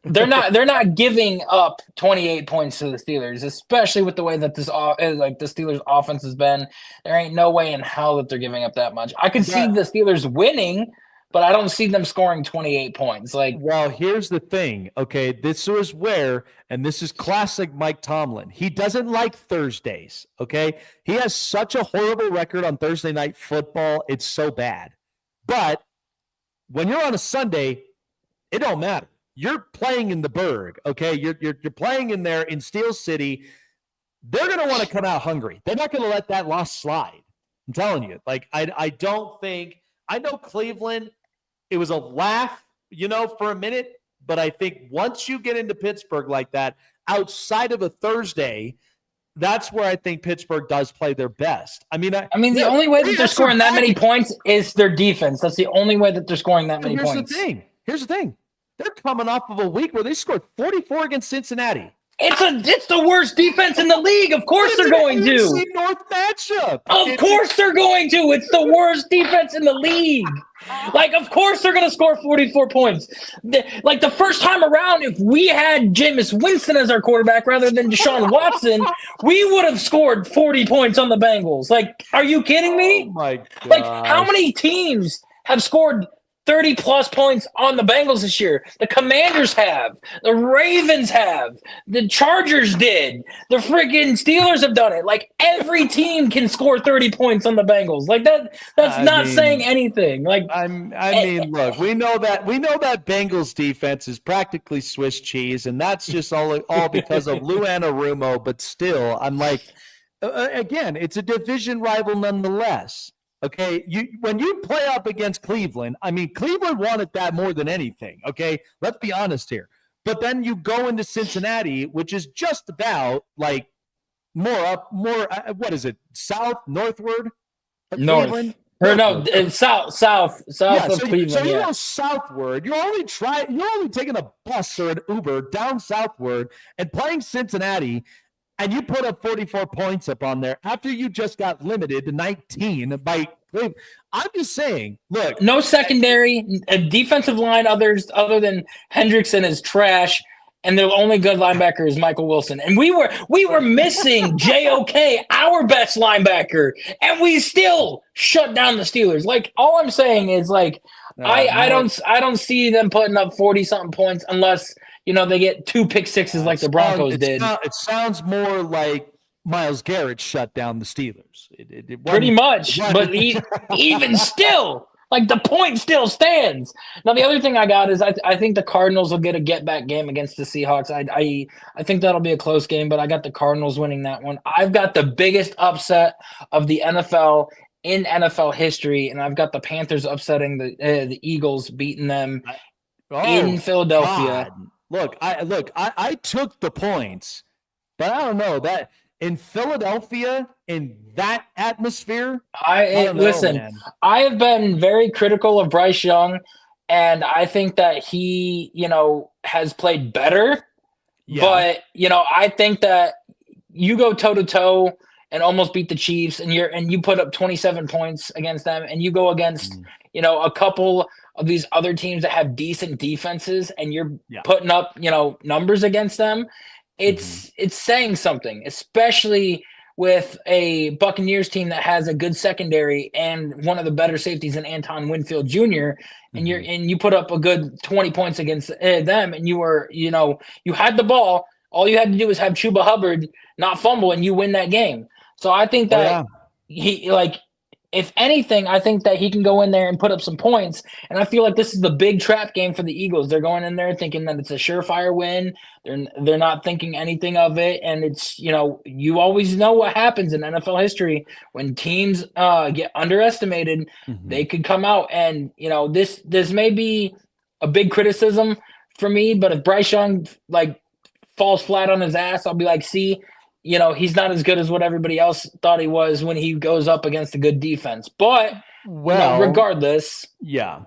They're not giving up 28 points to the Steelers, especially with the way that the Steelers offense has been. There ain't no way in hell that they're giving up that much. I could see the Steelers winning, but I don't see them scoring 28 points. Well, here's the thing. Okay, this is where, and this is classic Mike Tomlin. He doesn't like Thursdays. Okay, he has such a horrible record on Thursday Night Football. It's so bad. But when you're on a Sunday, it don't matter. You're playing in the Berg, okay? You're playing in there in Steel City. They're going to want to come out hungry. They're not going to let that loss slide. I'm telling you. I don't think – I know Cleveland, it was a laugh, for a minute, but I think once you get into Pittsburgh like that, outside of a Thursday, that's where I think Pittsburgh does play their best. The only way that they're scoring that many points is their defense. That's the only way that they're scoring that many points. Here's the thing. They're coming off of a week where they scored 44 against Cincinnati. It's the worst defense in the league. Of course they're going to. NFC North matchup. Of course they're going to. It's the worst defense in the league. Of course they're going to score 44 points. The first time around, if we had Jameis Winston as our quarterback rather than Deshaun Watson, we would have scored 40 points on the Bengals. Are you kidding me? Oh my God. How many teams have scored 30-plus points on the Bengals this year? The Commanders have. The Ravens have. The Chargers did. The freaking Steelers have done it. Every team can score 30 points on the Bengals. That's not saying anything. Look, we know that Bengals defense is practically Swiss cheese, and that's just all because of Lou Anarumo, but still, I'm again, it's a division rival nonetheless. Okay, when you play up against Cleveland, Cleveland wanted that more than anything, okay? Let's be honest here. But then you go into Cincinnati, which is just about, what is it, south, northward of Cleveland? South of Cleveland. So you go southward. You're only taking a bus or an Uber down southward and playing Cincinnati, and you put up 44 points up on there after you just got limited to 19 by Cleveland. I'm just saying, look. No secondary, a defensive line other than Hendrickson is trash, and their only good linebacker is Michael Wilson. And we were missing JOK, our best linebacker, and we still shut down the Steelers. Like, all I'm saying is, like, I don't see them putting up 40-something points unless, they get 2 pick sixes like the Broncos did. It sounds more like Myles Garrett shut down the Steelers. Pretty much, but even still, like, the point still stands. Now, the other thing I got is I think the Cardinals will get a get-back game against the Seahawks. I think that'll be a close game, but I got the Cardinals winning that one. I've got the biggest upset of the NFL in NFL history, and I've got the Panthers upsetting the Eagles, beating them in Philadelphia. God. I took the points, but I don't know that in Philadelphia, in that atmosphere. Listen, I have been very critical of Bryce Young, and I think that he, has played better. Yeah. But, I think that you go toe-to-toe and almost beat the Chiefs, and you put up 27 points against them, and you go against, a couple of these other teams that have decent defenses, and you're putting up, numbers against them. It's saying something, especially with a Buccaneers team that has a good secondary and one of the better safeties in Anton Winfield Jr. And you put up a good 20 points against them, and you were, you had the ball. All you had to do was have Chuba Hubbard not fumble, and you win that game. So I think that if anything, I think that he can go in there and put up some points. And I feel like this is the big trap game for the Eagles. They're going in there thinking that it's a surefire win. They're not thinking anything of it. And it's, you always know what happens in NFL history when teams get underestimated. They could come out and, this may be a big criticism for me, but if Bryce Young falls flat on his ass, I'll be like, see, he's not as good as what everybody else thought he was when he goes up against a good defense. But regardless. Yeah.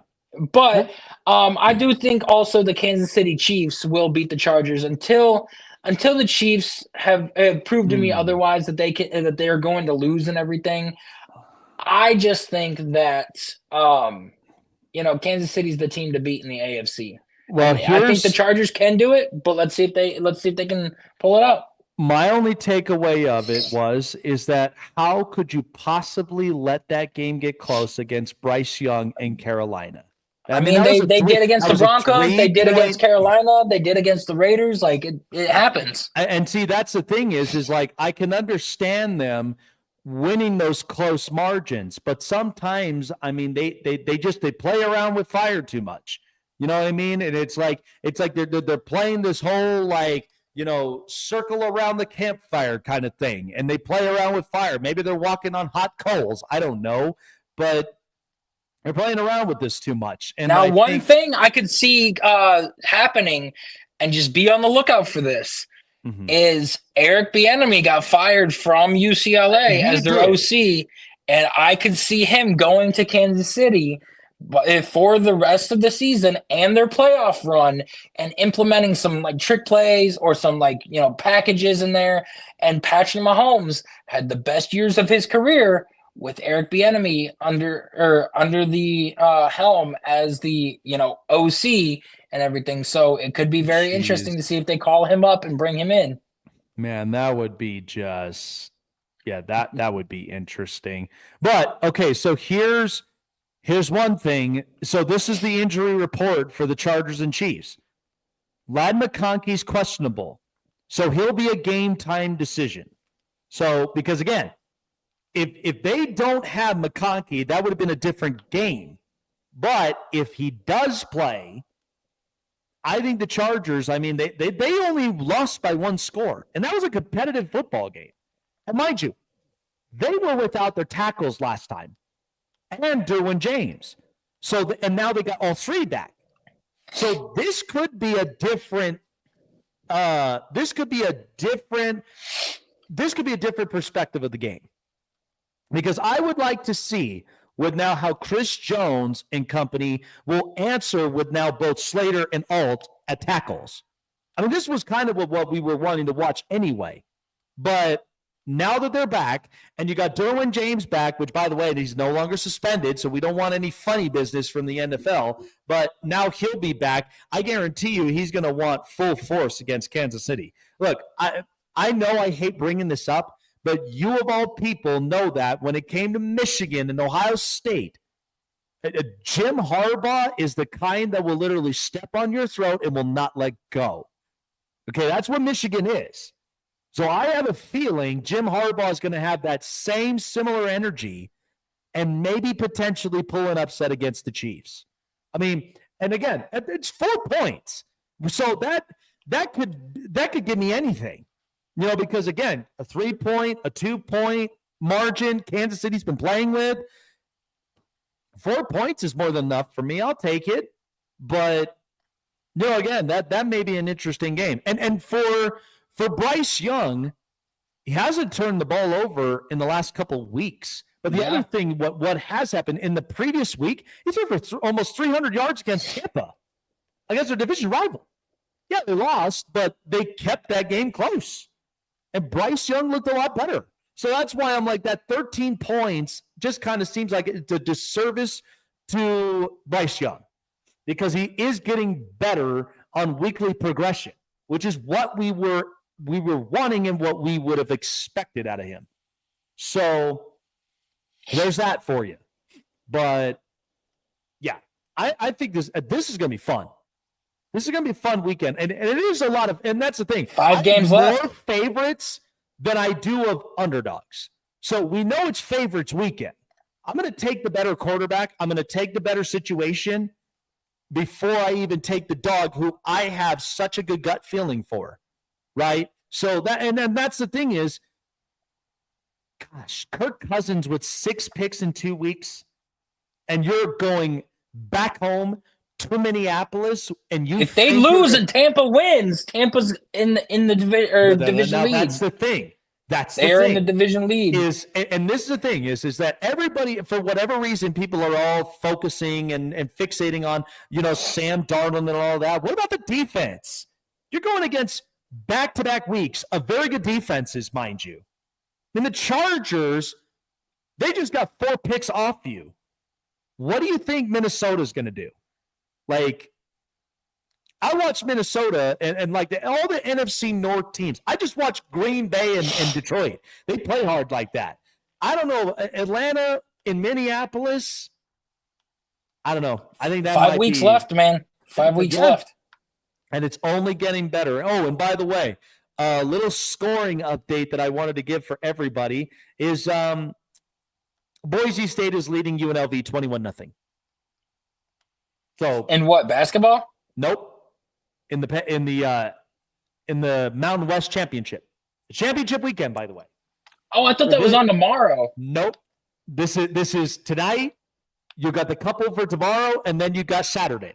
But I do think also the Kansas City Chiefs will beat the Chargers until the Chiefs have proved to me otherwise that they are going to lose and everything. I just think that Kansas City's the team to beat in the AFC. Well, I think the Chargers can do it, but let's see if they can pull it out. My only takeaway of it is that how could you possibly let that game get close against Bryce Young in Carolina? I mean they did against the Broncos. They did against Carolina. They did against the Raiders. Like, it happens. And see, that's the thing is like, I can understand them winning those close margins, but sometimes, I mean, they play around with fire too much. You know what I mean? And it's like they're playing this whole circle around the campfire kind of thing, and they play around with fire. Maybe they're walking on hot coals. I don't know, but they're playing around with this too much. And now, one thing I could see happening, and just be on the lookout for this, is Eric Bieniemy got fired from UCLA as their OC, and I could see him going to Kansas City for the rest of the season and their playoff run, and implementing some trick plays or some packages in there. And Patrick Mahomes had the best years of his career with Eric Bieniemy under the helm as the OC and everything. So it could be very interesting to see if they call him up and bring him in. Man, that would be that would be interesting. But okay, so here's one thing. So this is the injury report for the Chargers and Chiefs. Ladd McConkey's questionable. So he'll be a game time decision. So, because again, if they don't have McConkey, that would have been a different game. But if he does play, I think the Chargers, I mean, they only lost by one score. And that was a competitive football game. And mind you, they were without their tackles last time. And Derwin James. And now they got all three back. So this could be a different perspective of the game. Because I would like to see with now how Chris Jones and company will answer with now both Slater and Alt at tackles. I mean, this was kind of what we were wanting to watch anyway. But now that they're back, and you got Derwin James back, which, by the way, he's no longer suspended, so we don't want any funny business from the NFL, but now he'll be back. I guarantee you he's going to want full force against Kansas City. Look, I know I hate bringing this up, but you of all people know that when it came to Michigan and Ohio State, Jim Harbaugh is the kind that will literally step on your throat and will not let go. Okay, that's what Michigan is. So I have a feeling Jim Harbaugh is going to have that same similar energy and maybe potentially pull an upset against the Chiefs. I mean, and again, it's 4 points. So that could give me anything. Because again, a 3-point, a 2-point margin Kansas City's been playing with. 4 points is more than enough for me. I'll take it. But again, that may be an interesting game. And for Bryce Young, he hasn't turned the ball over in the last couple of weeks. But the other thing, what has happened in the previous week, he threw for almost 300 yards against Tampa, against their division rival. Yeah, they lost, but they kept that game close. And Bryce Young looked a lot better. So that's why I'm like, that 13 points just kind of seems like it's a disservice to Bryce Young, because he is getting better on weekly progression, which is what we were wanting and what we would have expected out of him. So there's that for you. But yeah, I think this is going to be fun. This is going to be a fun weekend. And it is a lot of, and that's the thing. 5 games left. More favorites than I do of underdogs. So we know it's favorites weekend. I'm going to take the better quarterback. I'm going to take the better situation before I even take the dog, who I have such a good gut feeling for, right? So then that's the thing is, gosh, Kirk Cousins with 6 picks in 2 weeks, and you're going back home to Minneapolis, and if they lose and Tampa wins, Tampa's in the division lead. That's the thing. They're in the division lead. And this is the thing is that everybody, for whatever reason, people are all focusing and fixating on Sam Darnold and all that. What about the defense? You're going against back-to-back weeks of very good defenses, mind you. And the Chargers, they just got 4 picks off you. What do you think Minnesota's going to do? Like, I watched Minnesota and like all the NFC North teams. I just watched Green Bay and Detroit. They play hard like that. I don't know. Atlanta in Minneapolis, I don't know. I think that 5 weeks left, man. 5 weeks left. And it's only getting better. Oh, and by the way, a little scoring update that I wanted to give for everybody is Boise State is leading UNLV 21-0. So in what, basketball? Nope. In the Mountain West Championship. The championship weekend, by the way. Oh, I thought that was on tomorrow. Nope. This is tonight. You got the couple for tomorrow, and then you got Saturday.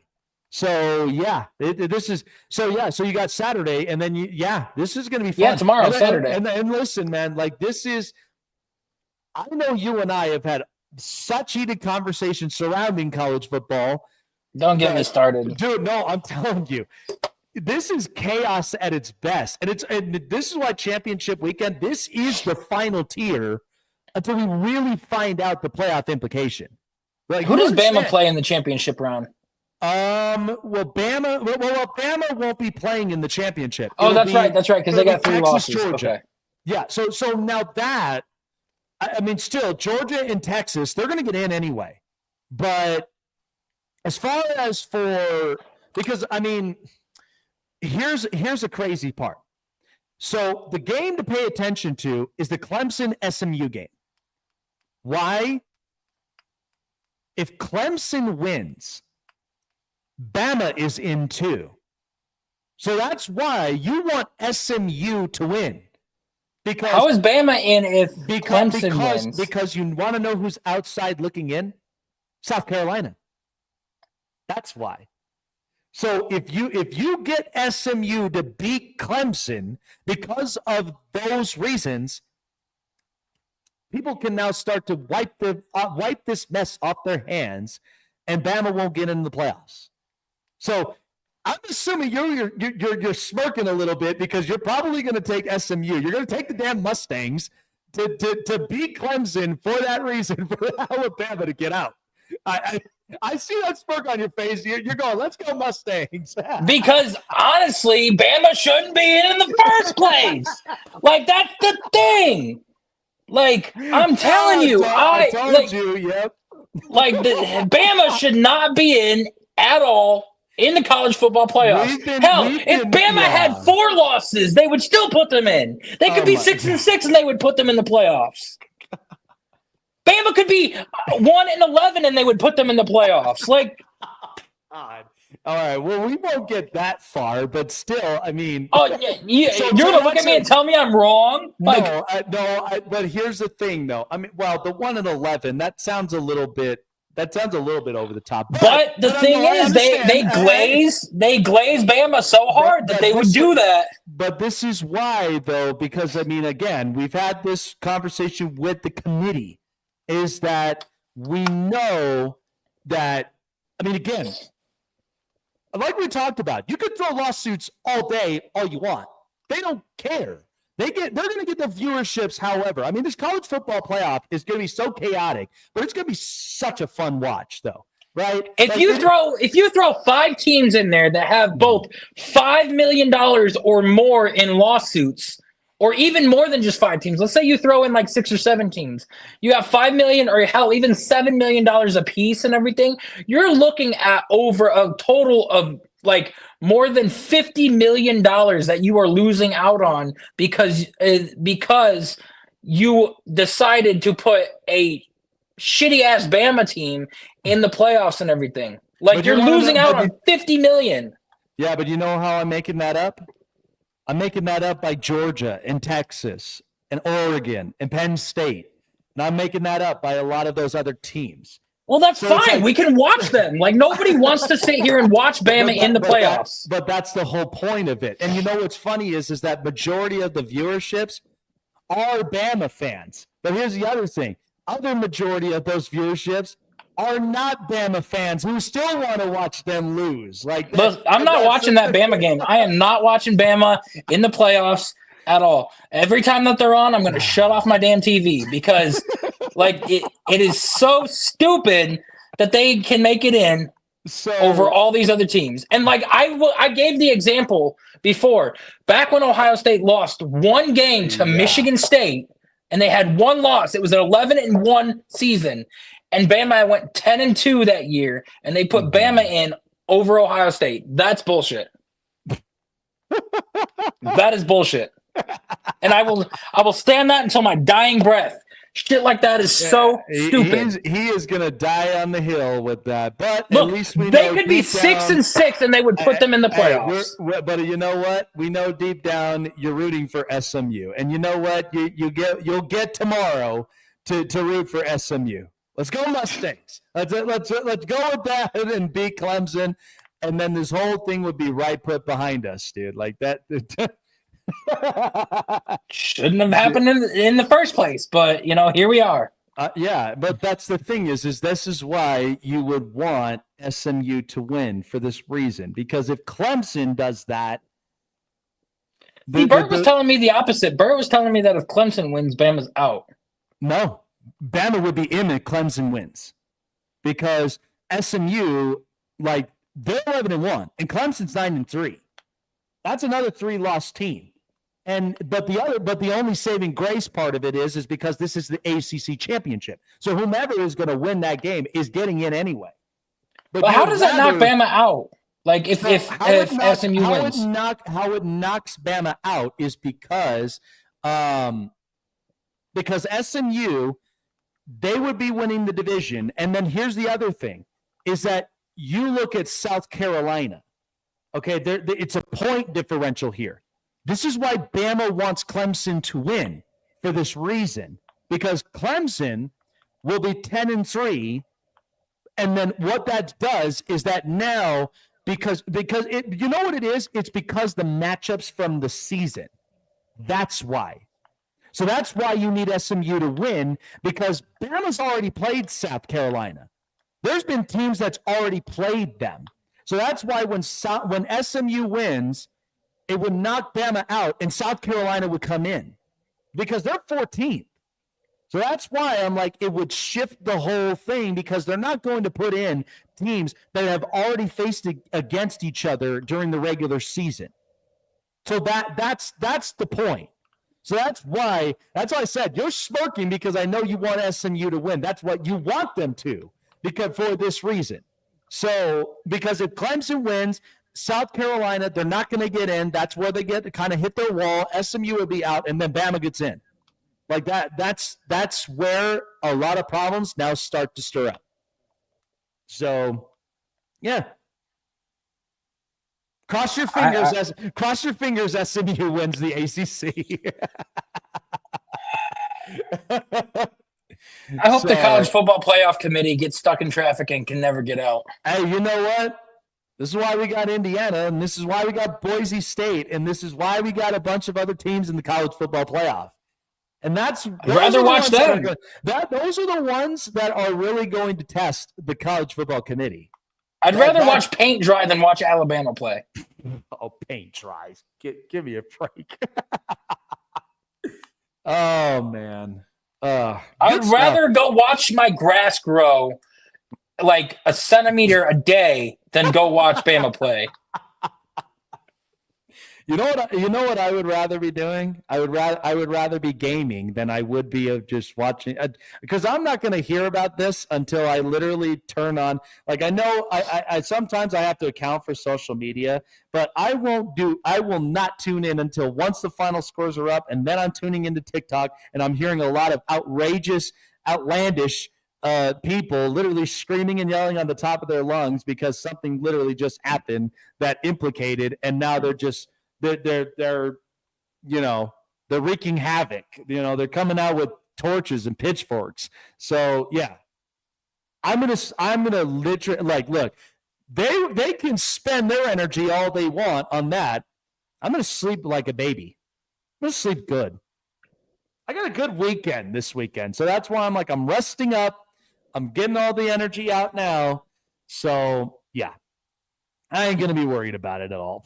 So yeah, so you got Saturday, and then this is going to be fun. Yeah, tomorrow, Saturday. And listen, man, like this is. I know you and I have had such heated conversations surrounding college football. Don't get me started. Dude, no, I'm telling you. This is chaos at its best. And this is why championship weekend, this is the final tier until we really find out the playoff implication. Like, who does Bama play in the championship round? Bama won't be playing in the championship. Oh, that's right, because they got 3 losses. Georgia. Okay. Yeah, so now that, I mean, still, Georgia and Texas, they're going to get in anyway. But as far as because, I mean, here's a crazy part. So the game to pay attention to is the Clemson-SMU game. Why? If Clemson wins, Bama is in too. So that's why you want SMU to win. Because how is Bama in if Clemson wins? Because you want to know who's outside looking in? South Carolina. That's why. So if you get SMU to beat Clemson because of those reasons, people can now start to wipe this mess off their hands, and Bama won't get into the playoffs. So I'm assuming you're smirking a little bit because you're probably going to take SMU. You're going to take the damn Mustangs to beat Clemson for that reason, for Alabama to get out. I see that smirk on your face. You're going, let's go Mustangs. Because honestly, Bama shouldn't be in the first place. Like, that's the thing. Like, I'm telling you, I told you, yep. Like, Bama should not be in at all in the college football playoffs. If Bama had 4 losses, they would still put them in. They could be 6-6, and they would put them in the playoffs. Bama could be 1-11, and they would put them in the playoffs. Like, God. All right. Well, we won't get that far, but still, I mean. Oh, yeah. So you're gonna look at me and tell me I'm wrong? Like, but here's the thing, though. I mean, well, the 1-11, that sounds a little bit over the top. But the thing is, they glaze Bama so hard that they would do that. But this is why, though, because I mean, again, we've had this conversation with the committee. Is that we know that, I mean, again, like we talked about, you could throw lawsuits all day, all you want. They don't care. They're going to get the viewerships, however. I mean, this college football playoff is going to be so chaotic, but it's going to be such a fun watch, though, right? If you throw 5 teams in there that have both $5 million or more in lawsuits, or even more than just 5 teams. Let's say you throw in like 6 or 7 teams. You have $5 million or hell, even $7 million a piece and everything. You're looking at over a total of like more than $50 million that you are losing out on because you decided to put a shitty ass Bama team in the playoffs and everything. Like, you're losing out on $50 million. Yeah, but you know how I'm making that up? I'm making that up by Georgia and Texas and Oregon and Penn State. And I'm making that up by a lot of those other teams. Well, that's fine. Like, we can watch them. Like, nobody wants to sit here and watch Bama in the playoffs. But that's the whole point of it. And you know what's funny is that majority of the viewerships are Bama fans. But here's the other thing. Other majority of those viewerships are not Bama fans who still want to watch them lose. I'm not watching that Bama game. I am not watching Bama in the playoffs at all. Every time that they're on, I'm going to shut off my damn TV because it is so stupid that they can make it in over all these other teams. And I gave the example before, back when Ohio State lost 1 game to Michigan State and they had 1 loss. It was an 11-1 season. And Bama went 10-2 that year, and they put Bama in over Ohio State. That's bullshit. That is bullshit. And I will stand that until my dying breath. Shit like that is so stupid. He is going to die on the hill with that. But look, at least we they know could be 6-6, and they would put them in the playoffs. But you know what? We know deep down you're rooting for SMU, and you know what? You'll get tomorrow to root for SMU. Let's go Mustangs. Let's go with that and beat Clemson, and then this whole thing would be put behind us, dude. Like that. Shouldn't have happened in the first place, but here we are. Yeah, but that's the thing is this is why you would want SMU to win for this reason, because if Clemson does that, Bert was telling me the opposite. Bert was telling me that if Clemson wins, Bama's out. No. Bama would be in if Clemson wins, because SMU, they're 11-1 and Clemson's 9-3. That's another 3-loss team. But the only saving grace part of it is because this is the ACC championship. So whomever is going to win that game is getting in anyway. But how does that knock Bama out? Like if SMU wins, how it knocks Bama out is because SMU, they would be winning the division. And then here's the other thing, is that you look at South Carolina. Okay, it's a point differential here. This is why Bama wants Clemson to win for this reason, because Clemson will be 10-3. And then what that does is that now, because it, you know what it is? It's because the matchups from the season. That's why. So that's why you need SMU to win, because Bama's already played South Carolina. There's been teams that's already played them. So that's why when SMU wins, it would knock Bama out and South Carolina would come in, because they're 14th. So that's why I'm like, it would shift the whole thing because they're not going to put in teams that have already faced against each other during the regular season. So that's the point. So that's why I said you're smirking because I know you want SMU to win. That's what you want them to, because for this reason. So because if Clemson wins, South Carolina, they're not going to get in. That's where they get to kind of hit their wall. SMU will be out, and then Bama gets in. Like that. That's where a lot of problems now start to stir up. So, yeah. Cross your fingers. SMU wins the ACC. I hope the College Football Playoff Committee gets stuck in traffic and can never get out. Hey, you know what? This is why we got Indiana, and this is why we got Boise State, and this is why we got a bunch of other teams in the College Football Playoff. And I'd rather watch them. Those are the ones that are really going to test the College Football Committee. I'd rather watch paint dry than watch Alabama play. Oh, paint dries. Give me a break. Oh, man. I'd rather go watch my grass grow like a centimeter a day than go watch Bama play. You know what I would rather be doing? I would rather be gaming than I would be of just watching, because I'm not going to hear about this until I literally turn on. Like I know I sometimes I have to account for social media, but I will not tune in until once the final scores are up, and then I'm tuning into TikTok and I'm hearing a lot of outlandish people literally screaming and yelling on the top of their lungs because something literally just happened that implicated, and now they're wreaking havoc. They're coming out with torches and pitchforks. So yeah, I'm gonna literally look. They can spend their energy all they want on that. I'm gonna sleep like a baby. I'm gonna sleep good. I got a good weekend this weekend, so that's why I'm resting up. I'm getting all the energy out now. So yeah, I ain't gonna be worried about it at all.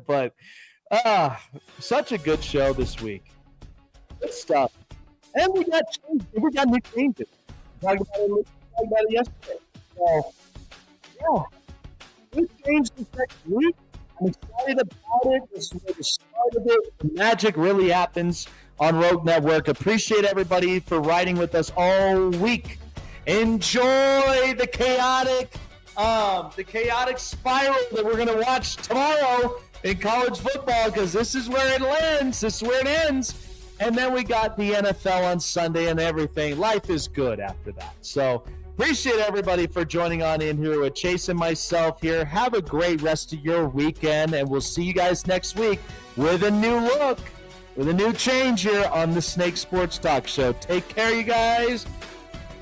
But such a good show this week. Good stuff. And we got new changes. We talked about it yesterday. So yeah, we changed this next week. I'm excited about it. This is where the start of it. The magic really happens on Rogue Network. Appreciate everybody for riding with us all week. Enjoy the chaotic spiral that we're going to watch tomorrow in college football, because this is where it lands. This is where it ends. And then we got the NFL on Sunday and everything. Life is good after that. So appreciate everybody for joining on in here with Chase and myself here. Have a great rest of your weekend, and we'll see you guys next week with a new look, with a new change here on the Snake Sports Talk Show. Take care, you guys.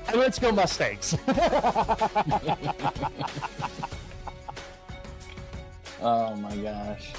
And let's go Mustangs. Oh, my gosh.